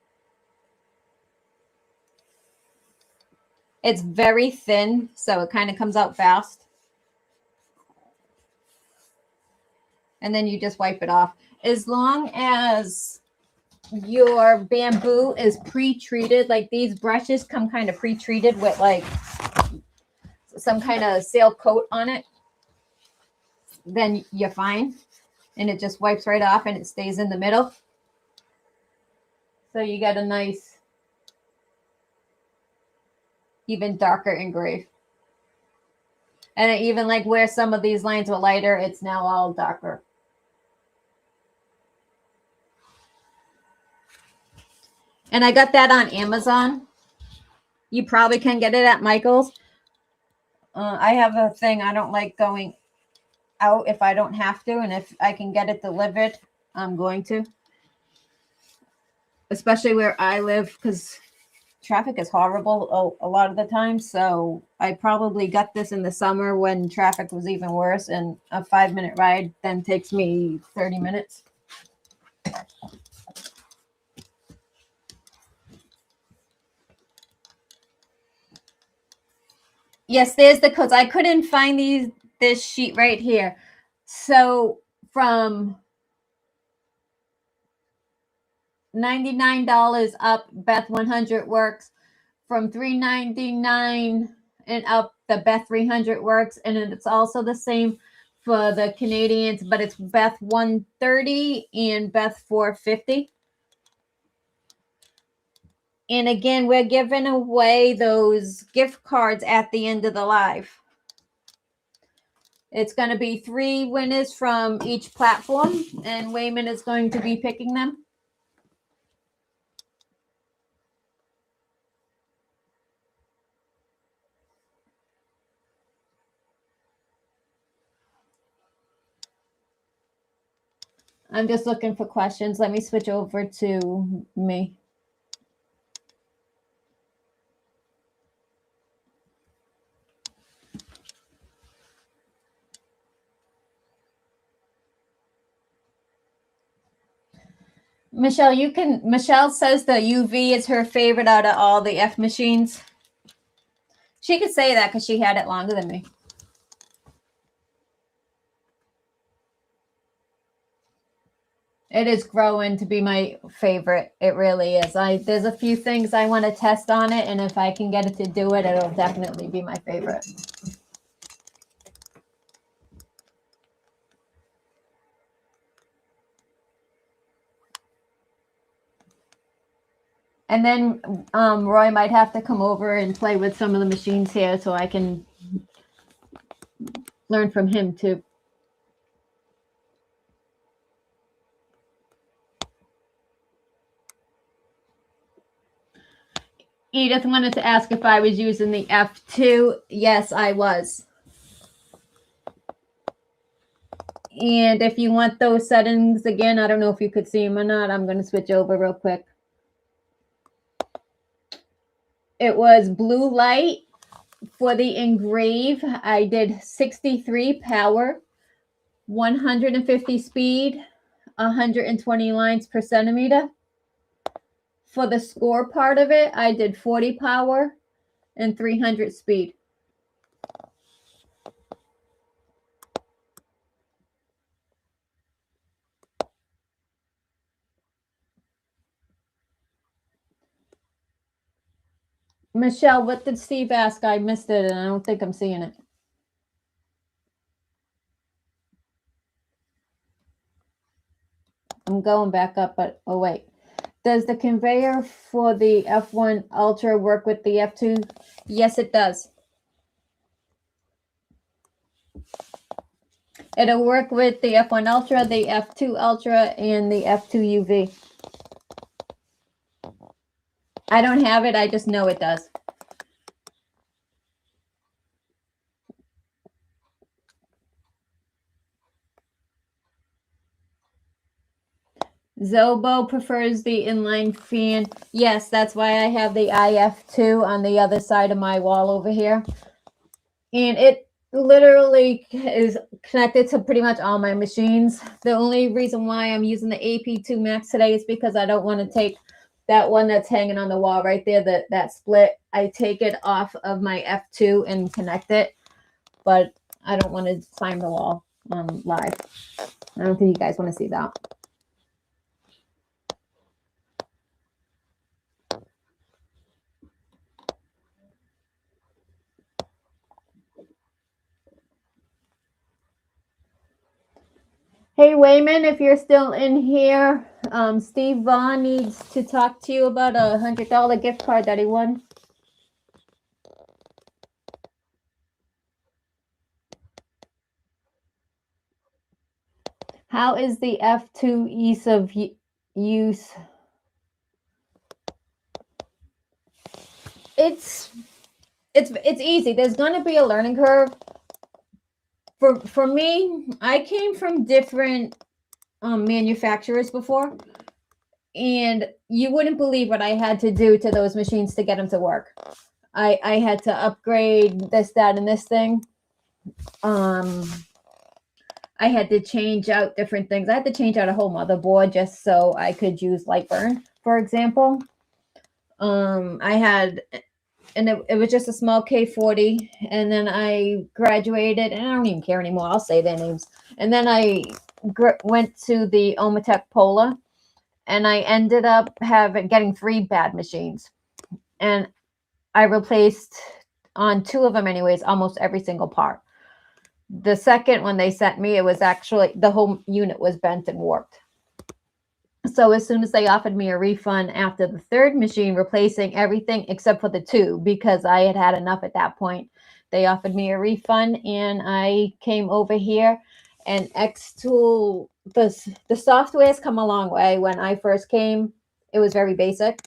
[SPEAKER 1] It's very thin, so it kind of comes out fast. And then you just wipe it off. As long as your bamboo is pre-treated, like these brushes come kind of pre-treated with like some kind of sail coat on it, then you're fine. And it just wipes right off and it stays in the middle. So you get a nice, even darker engrave. And even like where some of these lines were lighter, it's now all darker. And I got that on Amazon. You probably can get it at Michael's. I have a thing. I don't like going out if I don't have to. And if I can get it delivered, I'm going to. Especially where I live, because traffic is horrible a lot of the time. So I probably got this in the summer when traffic was even worse. And a 5-minute ride then takes me 30 minutes. Yes, there's the codes. I couldn't find this sheet right here. So from $99 up, Beth 100 works. From $3.99 and up, the Beth 300 works. And it's also the same for the Canadians, but it's Beth 130 and Beth 450. And again, we're giving away those gift cards at the end of the live. It's going to be 3 winners from each platform, and Wayman is going to be picking them. I'm just looking for questions. Let me switch over to me. Michelle says the UV is her favorite out of all the F machines. She could say that because she had it longer than me. It is growing to be my favorite. It really is. There's a few things I want to test on it, and if I can get it to do it, it'll definitely be my favorite. And then Roy might have to come over and play with some of the machines here so I can learn from him too. Edith wanted to ask if I was using the F2. Yes, I was. And if you want those settings again, I don't know if you could see them or not. I'm going to switch over real quick. It was blue light. For the engrave, I did 63 power, 150 speed, 120 lines per centimeter. For the score part of it, I did 40 power and 300 speed. Michelle, what did Steve ask? I missed it, and I don't think I'm seeing it. I'm going back up, but oh wait. Does the conveyor for the F1 Ultra work with the F2? Yes, it does. It'll work with the F1 Ultra, the F2 Ultra, and the F2 UV. I don't have it. I just know it does. Zobo prefers the inline fan. Yes, that's why I have the IF2 on the other side of my wall over here. And it literally is connected to pretty much all my machines. The only reason why I'm using the AP2 Max today is because I don't want to take that one that's hanging on the wall right there, that split. I take it off of my F2 and connect it, but I don't want to climb the wall live. I don't think you guys want to see that. Hey, Wayman, if you're still in here, Steve Vaughn needs to talk to you about a $100 gift card that he won. How is the F2 ease of use? It's easy. There's going to be a learning curve. For me, I came from different manufacturers before, and you wouldn't believe what I had to do to those machines to get them to work. I had to upgrade this, that, and this thing. I had to change out different things. I had to change out a whole motherboard just so I could use Lightburn, for example. I had, and it was just a small K40, and then I graduated, and I don't even care anymore. I'll say their names. And then I went to the Omatech Polar, and I ended up getting 3 bad machines. And I replaced, on 2 of them anyways, almost every single part. The second one they sent me, it was actually, the whole unit was bent and warped. So as soon as they offered me a refund after the 3rd machine, replacing everything except for the 2, because I had had enough at that point, they offered me a refund, and I came over here. And xTool, the software has come a long way. When I first came, it was very basic.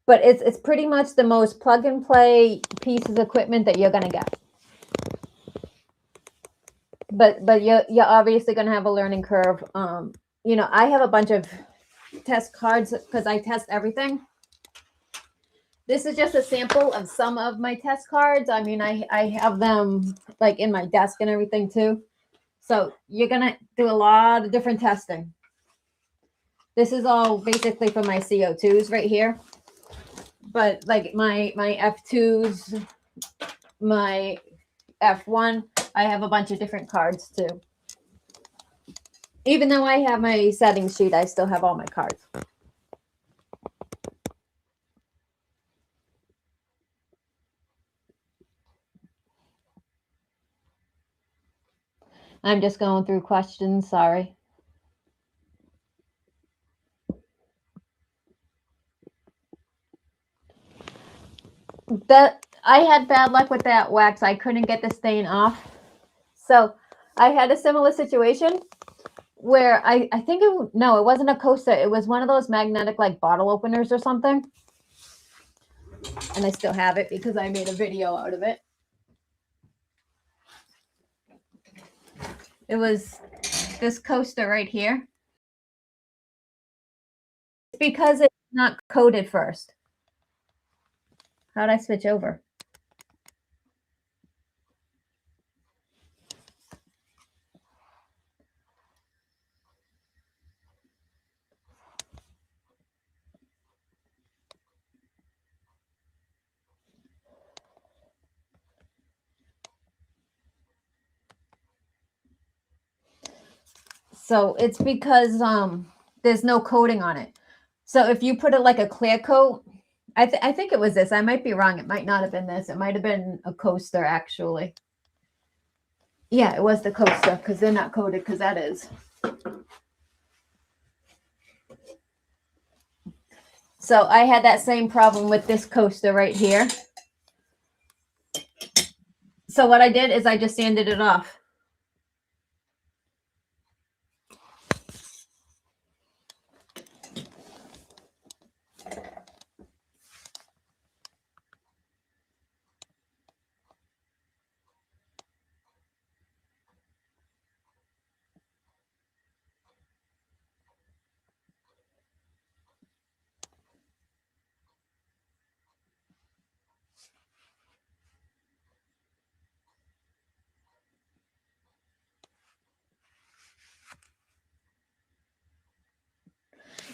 [SPEAKER 1] But it's pretty much the most plug-and-play piece of equipment that you're going to get. But you're obviously going to have a learning curve. You know, I have a bunch of test cards because I test everything. This is just a sample of some of my test cards. I mean, I have them like in my desk and everything too. So you're going to do a lot of different testing. This is all basically for my CO2s right here. But like my F2s, my F1, I have a bunch of different cards too. Even though I have my settings sheet, I still have all my cards. I'm just going through questions, sorry. That I had bad luck with that wax. I couldn't get the stain off. So I had a similar situation where I think it wasn't a coaster. It was one of those magnetic like bottle openers or something. And I still have it because I made a video out of it. It was this coaster right here. It's because it's not coated first. How'd I switch over? So it's because there's no coating on it. So if you put it like a clear coat, I think it was this. I might be wrong. It might not have been this. It might have been a coaster actually. Yeah, it was the coaster because they're not coated because that is. So I had that same problem with this coaster right here. So what I did is I just sanded it off.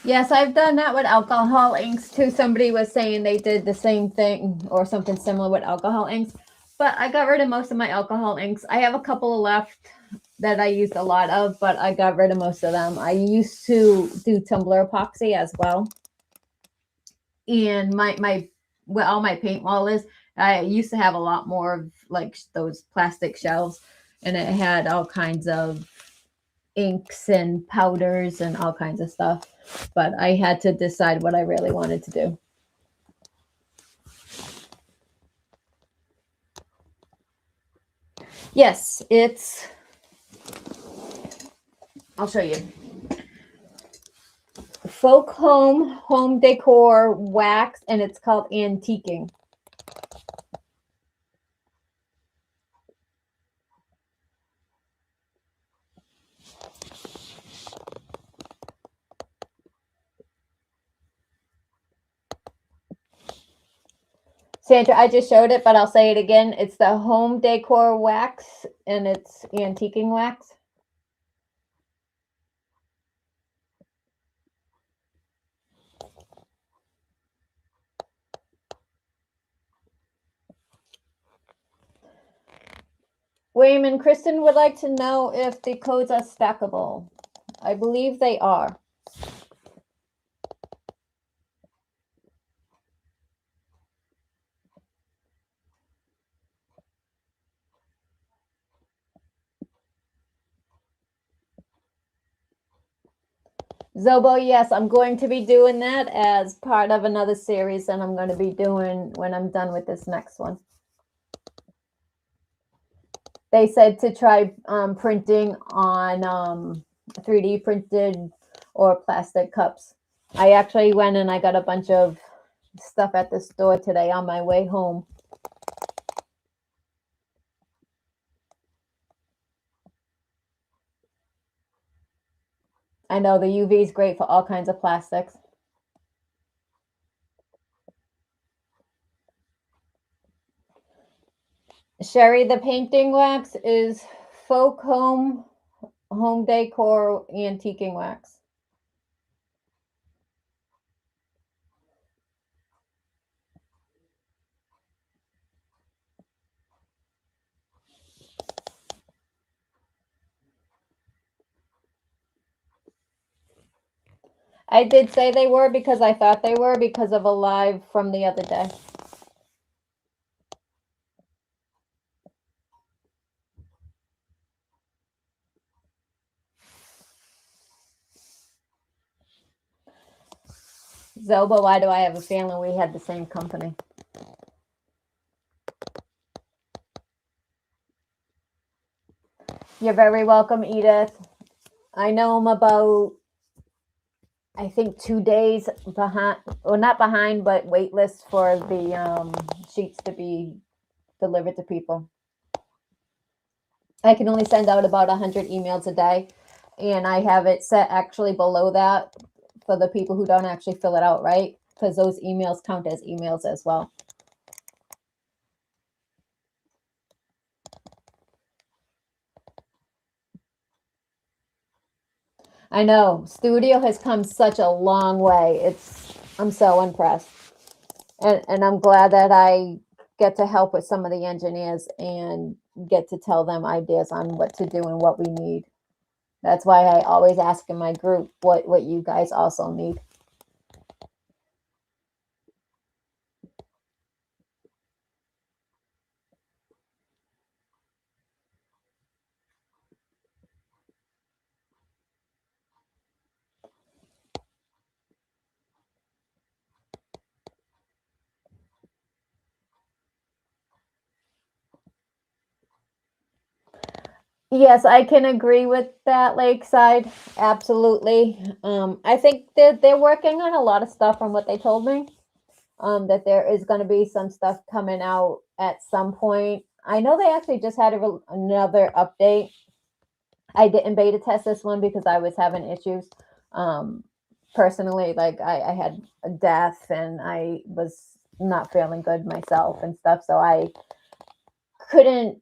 [SPEAKER 1] Yes, I've done that with alcohol inks too. Somebody was saying they did the same thing or something similar with alcohol inks, but I got rid of most of my alcohol inks. I have a couple left that I used a lot of, but I got rid of most of them. I used to do tumbler epoxy as well. And where all my paint wall is, I used to have a lot more of like those plastic shelves, and it had all kinds of inks and powders and all kinds of stuff. But I had to decide what I really wanted to do. Yes, I'll show you. Folk home decor wax, and it's called antiquing. Sandra, I just showed it, but I'll say it again. It's the home decor wax, and it's antiquing wax. William and Kristen would like to know if the codes are stackable. I believe they are. Zobo, yes, I'm going to be doing that as part of another series that I'm going to be doing when I'm done with this next one. They said to try printing on 3D printed or plastic cups. I actually went and I got a bunch of stuff at the store today on my way home. I know the UV is great for all kinds of plastics. Sherry, the painting wax is folk home decor antiquing wax. I did say they were because I thought they were because of a live from the other day. Zoba, why do I have a feeling we had the same company? You're very welcome, Edith. I know I'm about, I think, 2 days behind, or not behind, but wait list for the sheets to be delivered to people. I can only send out about 100 emails a day, and I have it set actually below that for the people who don't actually fill it out, right? Because those emails count as emails as well. I know Studio has come such a long way. I'm so impressed, and I'm glad that I get to help with some of the engineers and get to tell them ideas on what to do and what we need. That's why I always ask in my group what you guys also need. Yes, I can agree with that, Lakeside. Absolutely. I think that they're working on a lot of stuff from what they told me. That there is going to be some stuff coming out at some point. I know they actually just had another update. I didn't beta test this one because I was having issues. Personally, like I had a death and I was not feeling good myself and stuff. So I couldn't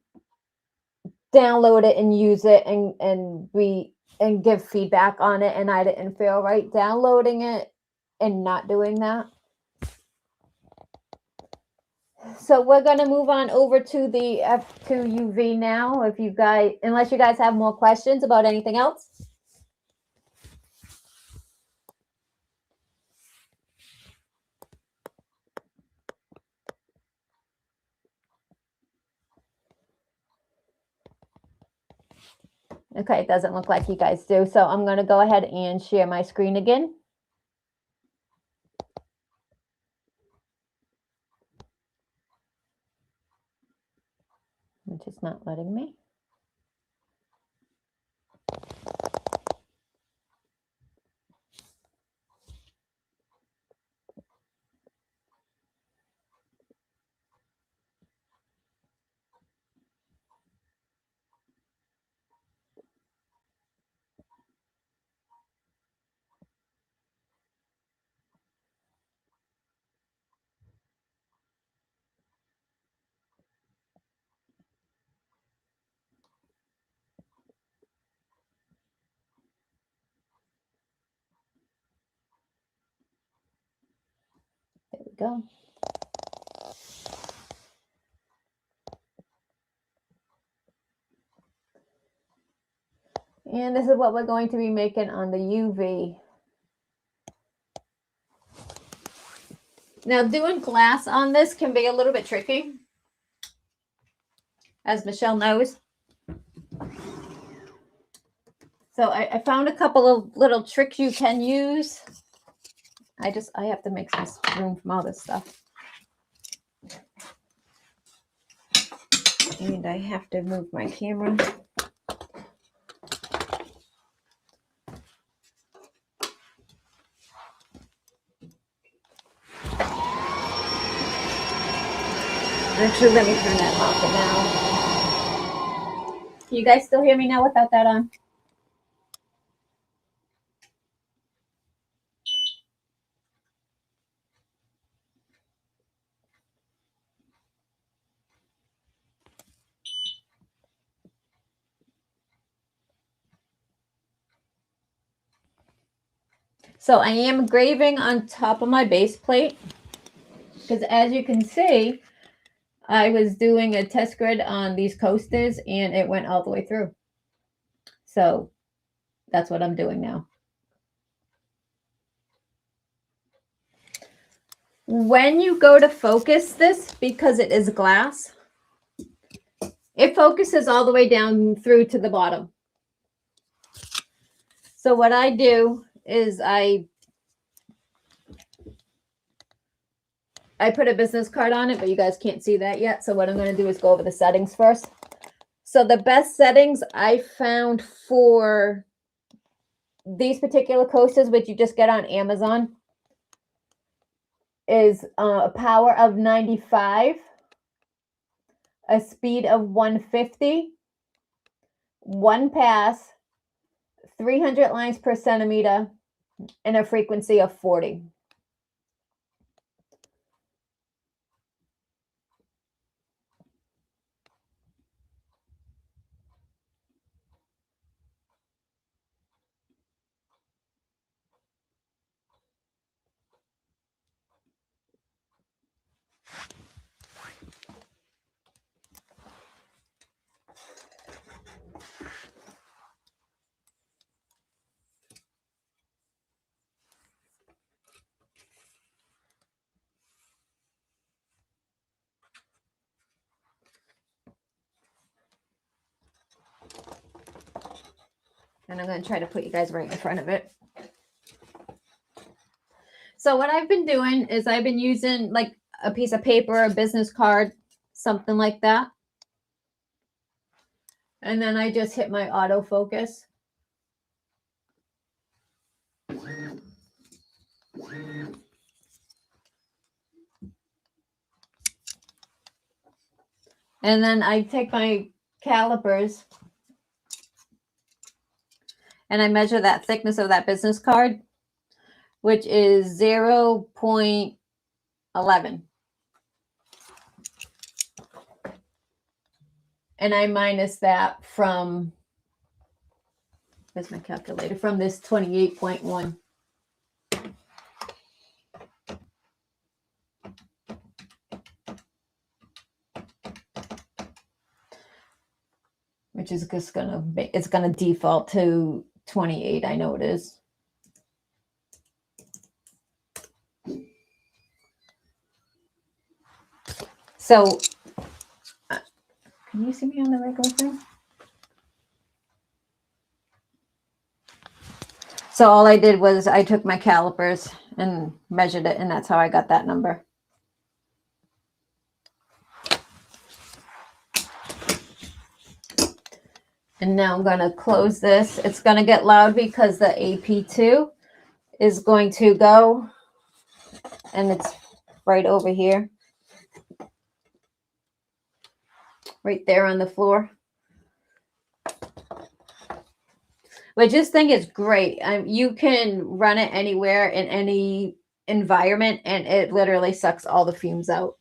[SPEAKER 1] download it and use it and give feedback on it, and I didn't feel right downloading it and not doing that. So we're going to move on over to the F2UV now. If you guys, unless you guys have more questions about anything else. Okay, it doesn't look like you guys do. So I'm going to go ahead and share my screen again. Which is not letting me. There we go. And this is what we're going to be making on the UV. Now, doing glass on this can be a little bit tricky, as Michelle knows. So I found a couple of little tricks you can use. I have to make some room from all this stuff. And I have to move my camera. Actually, let me turn that off now. Can you guys still hear me now without that on? So I am engraving on top of my base plate because, as you can see, I was doing a test grid on these coasters and it went all the way through. So that's what I'm doing now. When you go to focus this, because it is glass, it focuses all the way down through to the bottom. So what I do is I put a business card on it, but you guys can't see that yet. So what I'm going to do is go over the settings first. So the best settings I found for these particular coasters, which you just get on Amazon, is a power of 95, a speed of 150, one pass, 300 lines per centimeter, and a frequency of 40. And I'm going to try to put you guys right in front of it. So what I've been doing is I've been using like a piece of paper, a business card, something like that. And then I just hit my autofocus. And then I take my calipers and I measure that thickness of that business card, which is 0.11. And I minus that from, where's my calculator, from this 28.1. Which is just it's gonna default to 28. I know it is. So, can you see me on the regular thing? So all I did was I took my calipers and measured it, and that's how I got that number. And now I'm going to close this. It's going to get loud because the AP2 is going to go, and it's right over here. Right there on the floor. But I just think it's great. You can run it anywhere in any environment, and it literally sucks all the fumes out.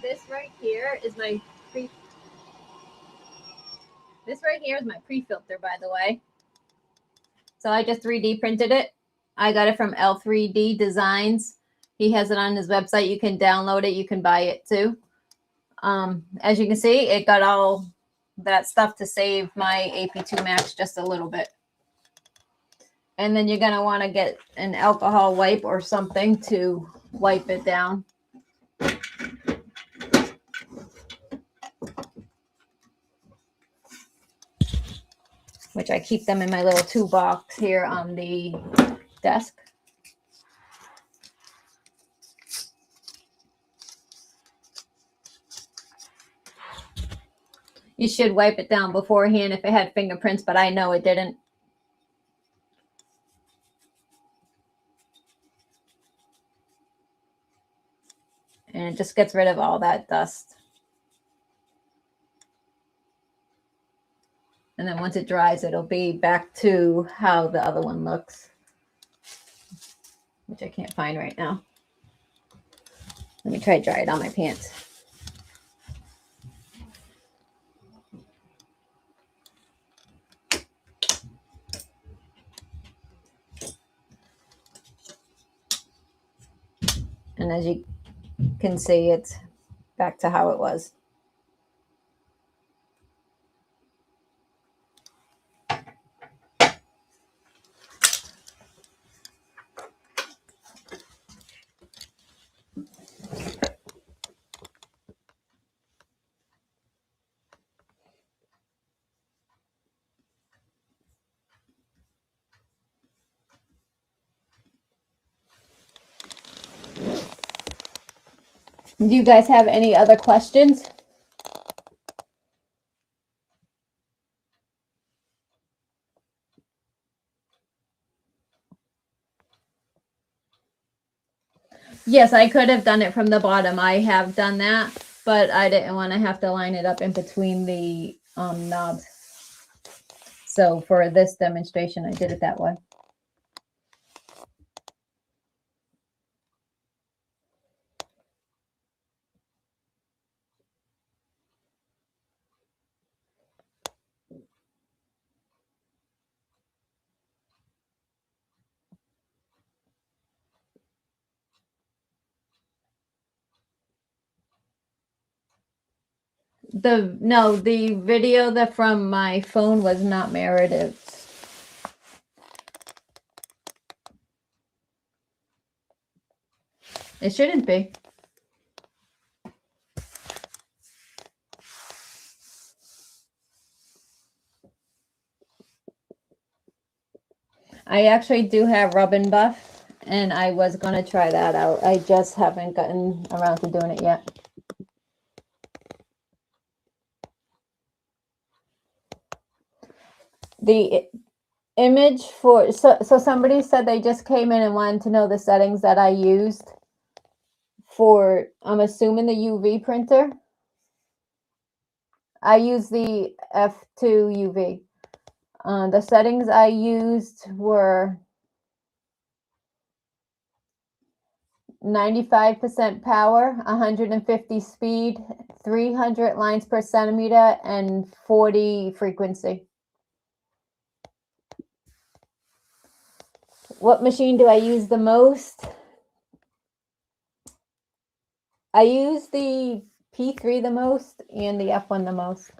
[SPEAKER 1] this right here is my pre-filter, by the way. So I just 3D printed it. I got it from L3D Designs. He has it on his website. You can download it. You can buy it too. As you can see, it got all that stuff to save my AP2 Max just a little bit. And then you're going to want to get an alcohol wipe or something to wipe it down. Which I keep them in my little toolbox here on the desk. You should wipe it down beforehand if it had fingerprints, but I know it didn't. And it just gets rid of all that dust. And then once it dries, it'll be back to how the other one looks, which I can't find right now. Let me try to dry it on my pants. And as you can see, it's back to how it was. Do you guys have any other questions? Yes, I could have done it from the bottom. I have done that, but I didn't want to have to line it up in between the knobs. So for this demonstration, I did it that way. The video that from my phone was not Meredith's. It shouldn't be. I actually do have Rub and Buff, and I was going to try that out. I just haven't gotten around to doing it yet. The image for, so somebody said they just came in and wanted to know the settings that I used for, I'm assuming the UV printer. I use the F2 UV. The settings I used were 95% power, 150 speed, 300 lines per centimeter, and 40 frequency. What machine do I use the most? I use the P3 the most and the F1 the most.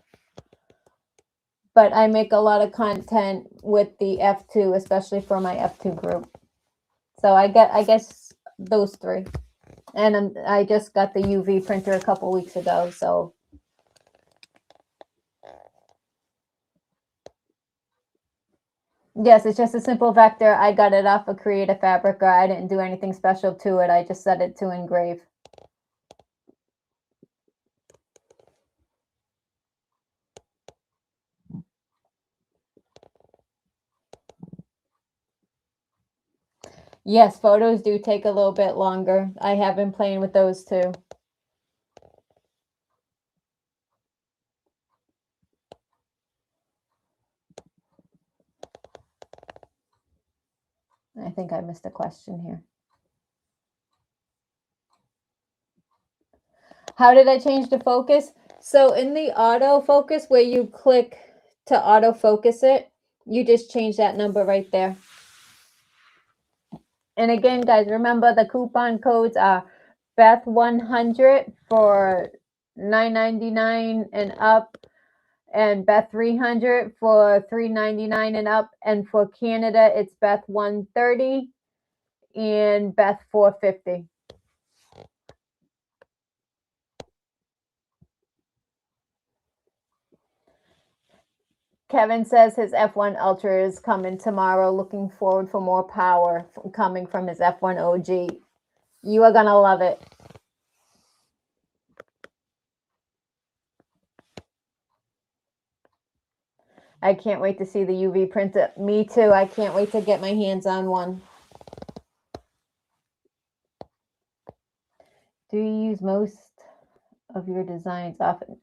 [SPEAKER 1] But I make a lot of content with the F2, especially for my F2 group. So I guess those three. And I just got the UV printer a couple weeks ago, so. Yes, it's just a simple vector. I got it off of Creative Fabrica. I didn't do anything special to it. I just set it to engrave. Yes, photos do take a little bit longer. I have been playing with those too. I think I missed a question here. How did I change the focus? So in the autofocus, where you click to autofocus it, you just change that number right there. And again, guys, remember the coupon codes are Beth100 for $9.99 and up, and Beth300 for $3.99 and up. And for Canada, it's Beth130 and Beth450. Kevin says his F1 Ultra is coming tomorrow. Looking forward for more power coming from his F1 OG. You are going to love it. I can't wait to see the UV printer. Me too. I can't wait to get my hands on one. Do you use most of your designs often?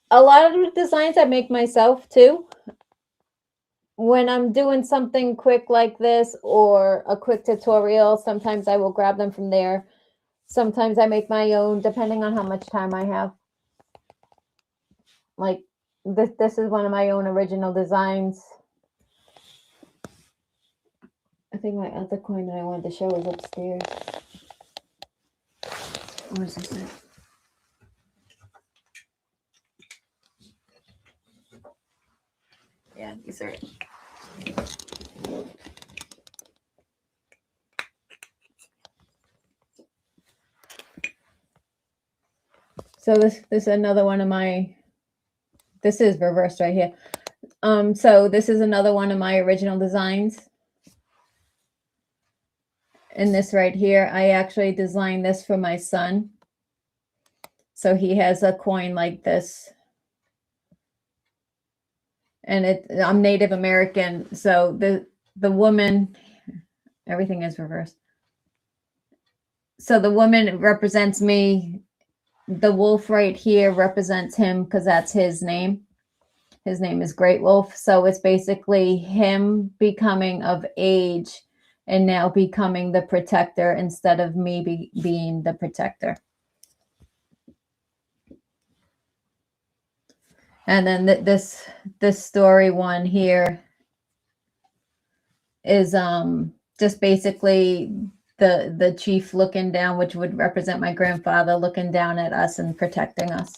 [SPEAKER 1] A lot of the designs I make myself too. When I'm doing something quick like this or a quick tutorial, sometimes I will grab them from there. Sometimes I make my own, depending on how much time I have. Like this is one of my own original designs. I think my other coin that I wanted to show is upstairs. Where is this at? Yeah, these are it. So this is another one of my, this is reversed right here. So this is another one of my original designs. And this right here, I actually designed this for my son. So he has a coin like this. And I'm Native American, so the woman, everything is reversed. So the woman represents me. The wolf right here represents him because that's his name. His name is Great Wolf. So it's basically him becoming of age and now becoming the protector instead of me being the protector. And then this story one here is just basically the chief looking down, which would represent my grandfather looking down at us and protecting us.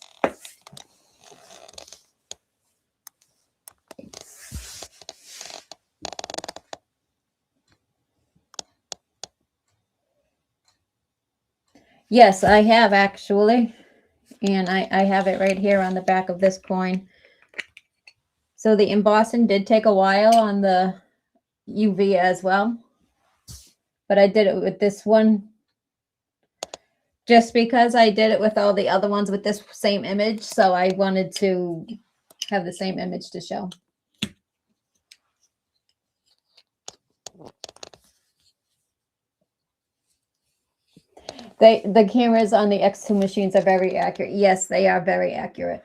[SPEAKER 1] Yes, I have actually. And I have it right here on the back of this coin. So the embossing did take a while on the UV as well. But I did it with this one just because I did it with all the other ones with this same image. So I wanted to have the same image to show. The cameras on the xTool machines are very accurate. Yes, they are very accurate.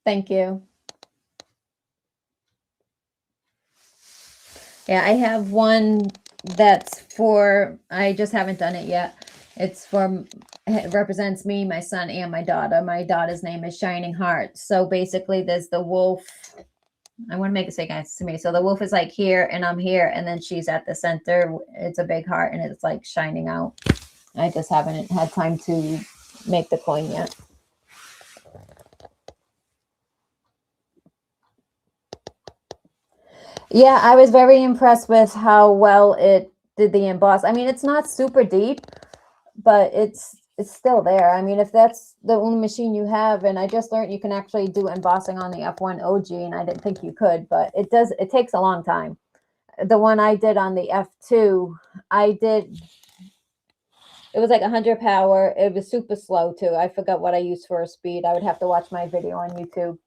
[SPEAKER 1] Thank you. Yeah, I have one that's for, I just haven't done it yet. It represents me, my son, and my daughter. My daughter's name is Shining Heart. So basically there's the wolf. I want to make it say guys to me. So the wolf is like here and I'm here, and then she's at the center. It's a big heart and it's like shining out. I just haven't had time to make the coin yet. Yeah, I was very impressed with how well it did the emboss. I mean, it's not super deep, but it's still there. I mean, if that's the only machine you have, and I just learned you can actually do embossing on the F1 OG, and I didn't think you could, but it takes a long time. The one I did on the F2, it was like 100 power. It was super slow too. I forgot what I used for a speed. I would have to watch my video on YouTube.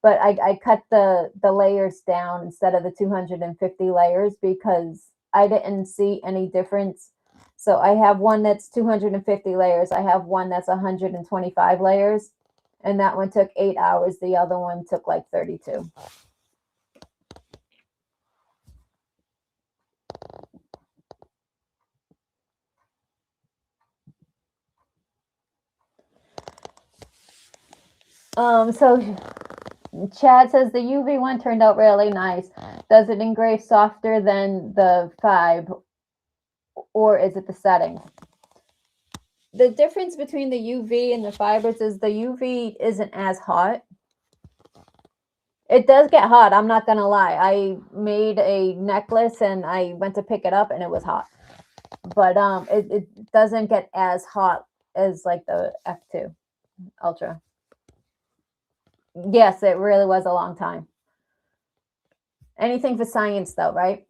[SPEAKER 1] But I cut the layers down instead of the 250 layers because I didn't see any difference. So I have one that's 250 layers. I have one that's 125 layers. And that one took 8 hours. The other one took like 32. So Chad says the UV one turned out really nice. Does it engrave softer than the 5, or is it the settings? The difference between the UV and the fibers is the UV isn't as hot. It does get hot, I'm not gonna lie. I made a necklace and I went to pick it up and it was hot. But it doesn't get as hot as like the F2 Ultra. Yes, it really was a long time. Anything for science though, right?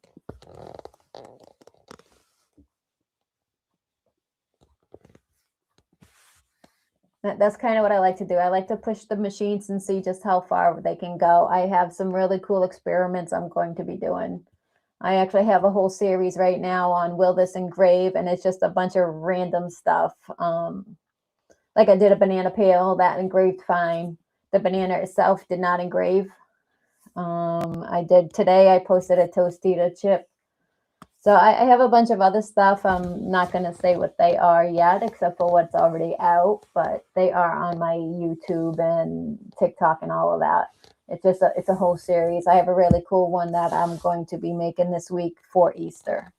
[SPEAKER 1] That's kind of what I like to do. I like to push the machines and see just how far they can go. I have some really cool experiments I'm going to be doing. I actually have a whole series right now on will this engrave, and it's just a bunch of random stuff. Like I did a banana peel that engraved fine. The banana itself did not engrave. I did today. I posted a Tostita chip. So I have a bunch of other stuff. I'm not going to say what they are yet, except for what's already out, but they are on my YouTube and TikTok and all of that. It's a whole series. I have a really cool one that I'm going to be making this week for Easter.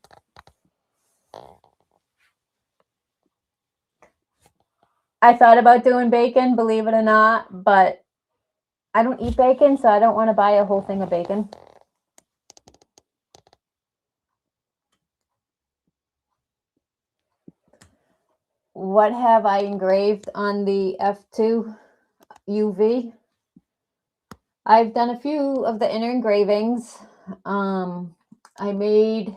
[SPEAKER 1] I thought about doing bacon, believe it or not, but I don't eat bacon, so I don't want to buy a whole thing of bacon. What have I engraved on the F2 UV? I've done a few of the inner engravings. I made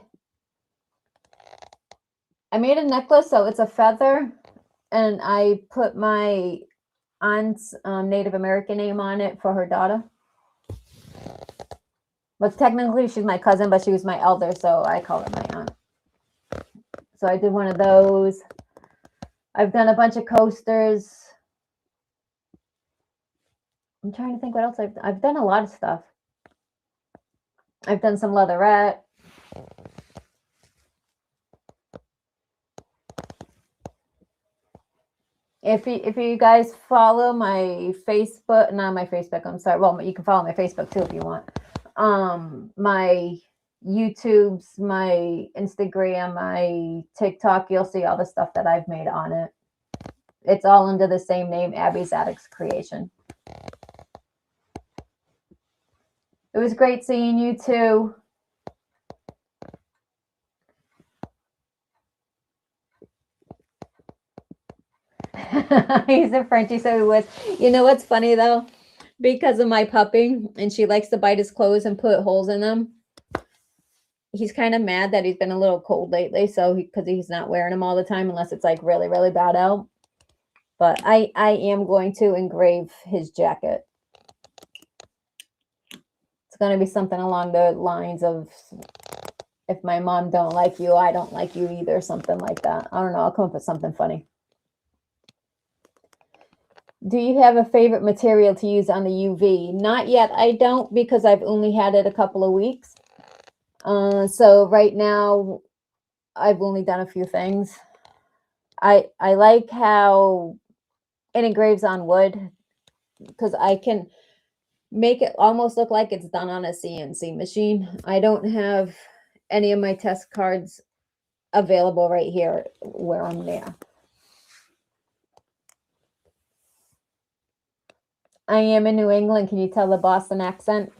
[SPEAKER 1] a necklace, so it's a feather, and I put my aunt's Native American name on it for her daughter. But technically, she's my cousin, but she was my elder, so I call her my aunt. So I did one of those. I've done a bunch of coasters. I'm trying to think what else I've done a lot of stuff. I've done some leatherette. If you guys follow my Facebook, not my Facebook, I'm sorry. Well, you can follow my Facebook too if you want. My YouTube's, my Instagram, my TikTok, you'll see all the stuff that I've made on it. It's all under the same name, Abby Zadok's Creation. It was great seeing you too. He's a Frenchie, so he was. You know what's funny though? Because of my puppy, and she likes to bite his clothes and put holes in them. He's kind of mad that he's been a little cold lately, so because he's not wearing them all the time unless it's like really, really bad out. But I am going to engrave his jacket. It's going to be something along the lines of, if my mom don't like you, I don't like you either, something like that. I don't know. I'll come up with something funny. Do you have a favorite material to use on the UV? Not yet. I don't, because I've only had it a couple of weeks. So right now, I've only done a few things. I like how it engraves on wood, because I can make it almost look like it's done on a CNC machine. I don't have any of my test cards available right here where I'm there. I am in New England. Can you tell the Boston accent?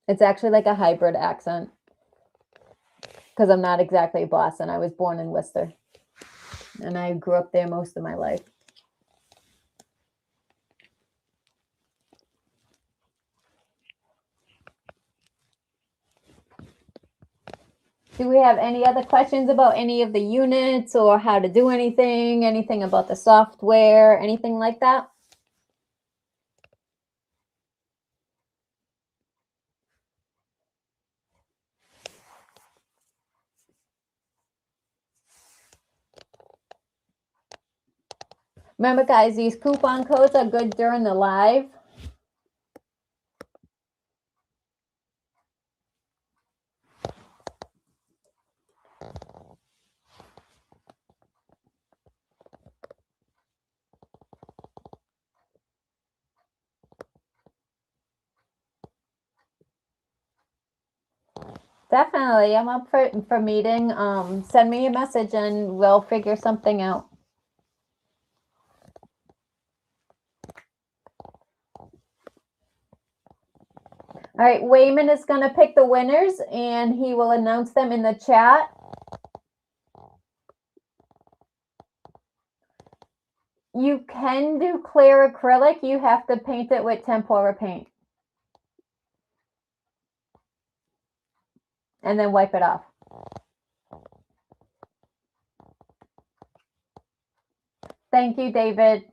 [SPEAKER 1] It's actually like a hybrid accent, because I'm not exactly Boston. I was born in Worcester, and I grew up there most of my life. Do we have any other questions about any of the units or how to do anything about the software, anything like that? Remember, guys, these coupon codes are good during the live. Definitely. I'm up for meeting. Send me a message and we'll figure something out. All right, Wayman is going to pick the winners and he will announce them in the chat. You can do clear acrylic. You have to paint it with tempera paint. And then wipe it off. Thank you, David.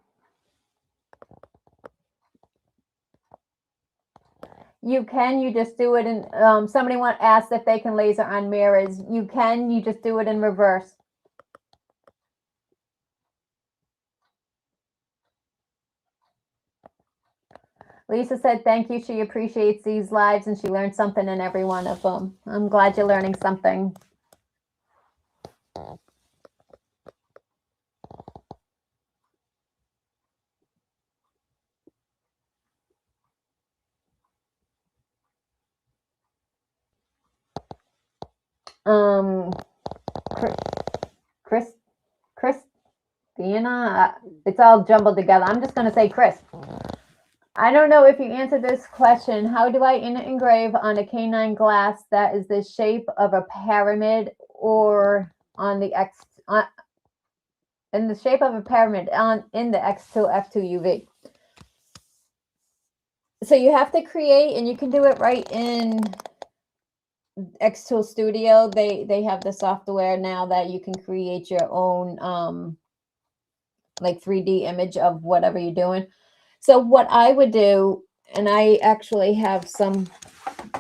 [SPEAKER 1] You can, you just do it in, somebody asked if they can laser on mirrors. You can, you just do it in reverse. Lisa said, thank you. She appreciates these lives and she learned something in every one of them. I'm glad you're learning something. Christina, it's all jumbled together. I'm just going to say Chris. I don't know if you answered this question. How do I engrave on a canine glass that is the shape of a pyramid or on the in the shape of a pyramid in the xTool F2 UV? So you have to create, and you can do it right in xTool Studio. They have the software now that you can create your own like 3D image of whatever you're doing. So what I would do, and I actually have something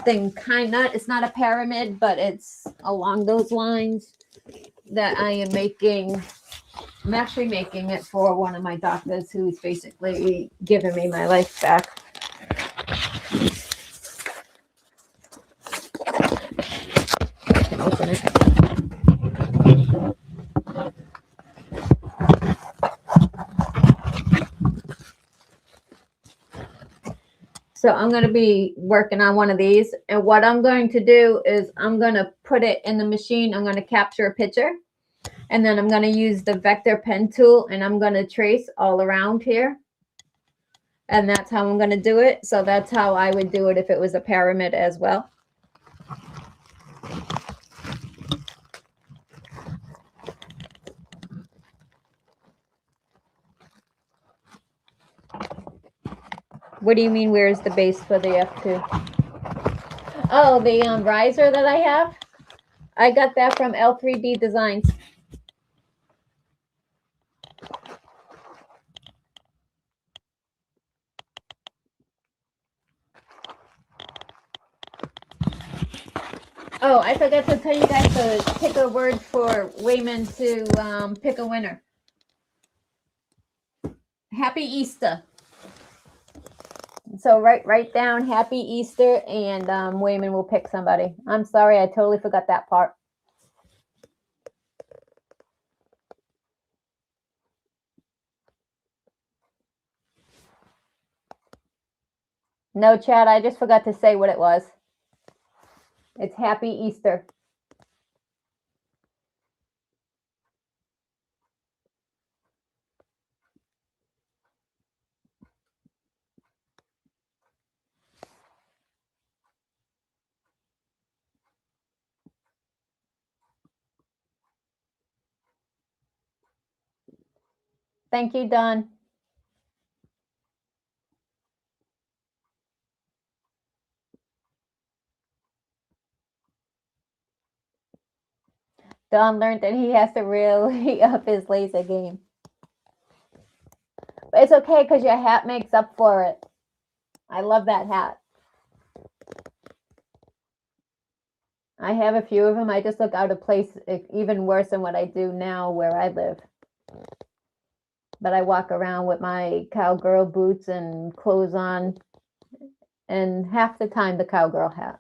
[SPEAKER 1] it's not a pyramid, but it's along those lines that I am making. I'm actually making it for one of my doctors who's basically giving me my life back. I can open it. So I'm going to be working on one of these. And what I'm going to do is I'm going to put it in the machine. I'm going to capture a picture. And then I'm going to use the vector pen tool and I'm going to trace all around here. And that's how I'm going to do it. So that's how I would do it if it was a pyramid as well. What do you mean, where's the base for the F2? Oh, the riser that I have? I got that from L3D Designs. Oh, I forgot to tell you guys to pick a word for Wayman to pick a winner. Happy Easter. So write down Happy Easter and Wayman will pick somebody. I'm sorry, I totally forgot that part. No, Chad, I just forgot to say what it was. It's Happy Easter. Thank you, Don. Don learned that he has to really up his laser game. But it's okay because your hat makes up for it. I love that hat. I have a few of them. I just look out of place, even worse than what I do now where I live. But I walk around with my cowgirl boots and clothes on, and half the time the cowgirl hat.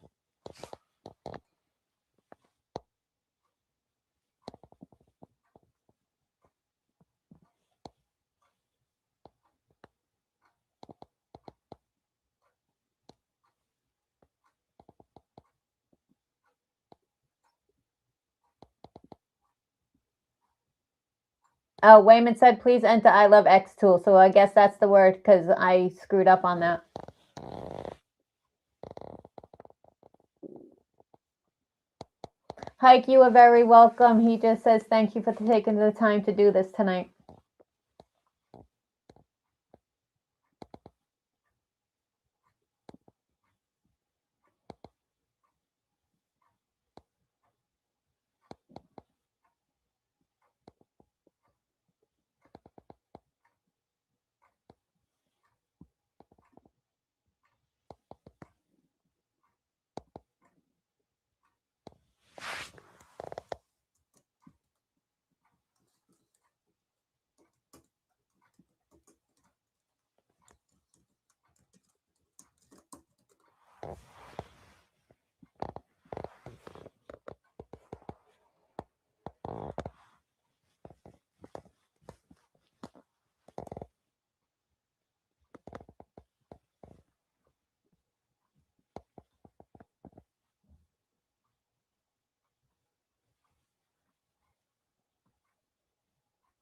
[SPEAKER 1] Oh, Wayman said, please enter I love xTool. So I guess that's the word because I screwed up on that. Hike, you are very welcome. He just says thank you for taking the time to do this tonight.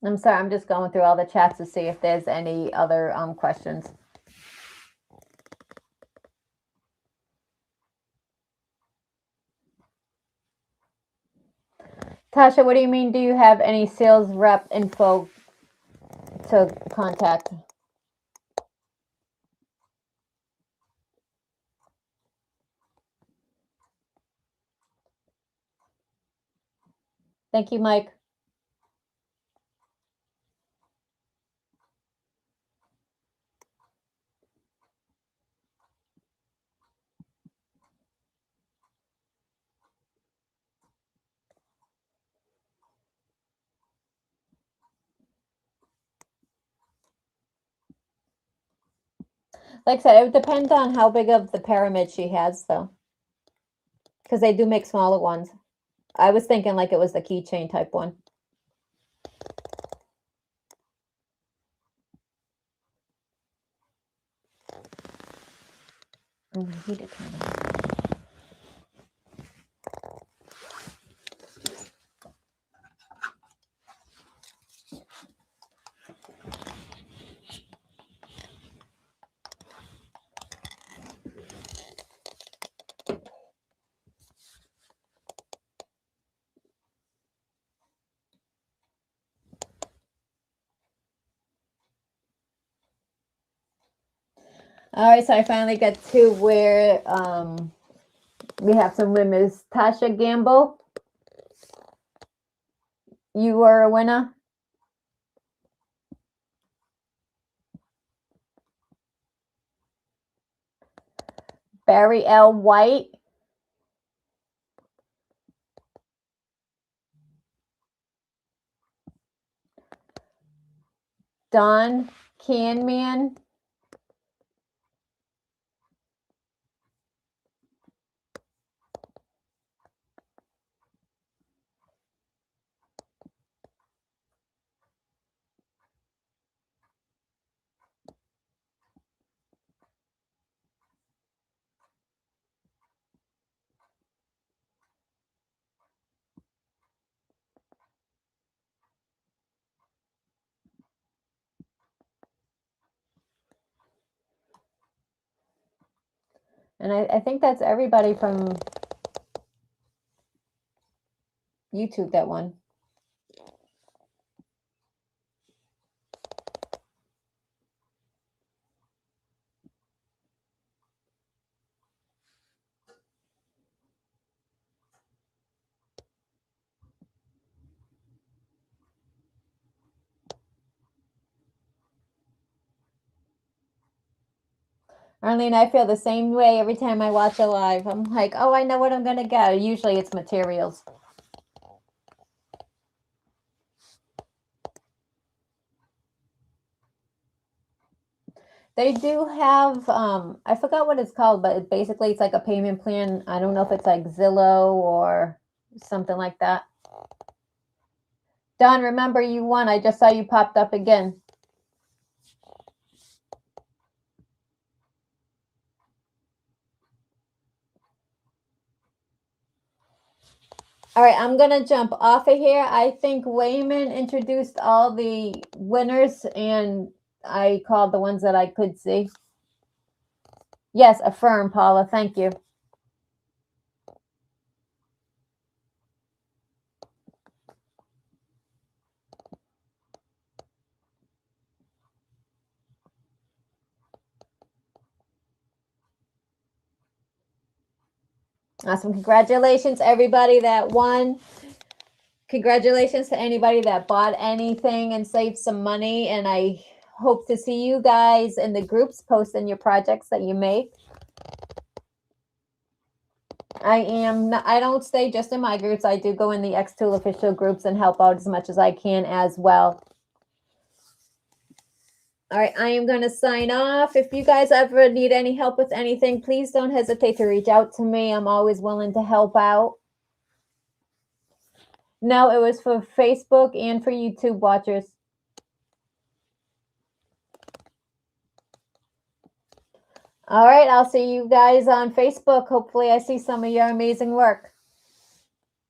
[SPEAKER 1] I'm sorry, I'm just going through all the chats to see if there's any other questions. Tasha, what do you mean? Do you have any sales rep info to contact? Thank you, Mike. Like I said, it depends on how big of the pyramid she has, though, because they do make smaller ones. I was thinking like it was the keychain type one. Oh, I hate it. All right, so I finally get to where we have some winners. Tasha Gamble, you were a winner. Barry L. White. Don Canman. And I think that's everybody from YouTube that won. Arlene, I feel the same way every time I watch a live. I'm like, oh, I know what I'm going to get. Usually it's materials. They do have, I forgot what it's called, but basically it's like a payment plan. I don't know if it's like Zillow or something like that. Don, remember you won. I just saw you popped up again. All right, I'm gonna jump off of here. I think Wayman introduced all the winners, and I called the ones that I could see. Yes, affirm, Paula. Thank you. Awesome. Congratulations, everybody that won. Congratulations to anybody that bought anything and saved some money. And I hope to see you guys in the groups posting your projects that you make. I don't stay just in my groups. I do go in the xTool official groups and help out as much as I can as well. All right, I am going to sign off. If you guys ever need any help with anything, please don't hesitate to reach out to me. I'm always willing to help out. No, it was for Facebook and for YouTube watchers. All right, I'll see you guys on Facebook. Hopefully I see some of your amazing work.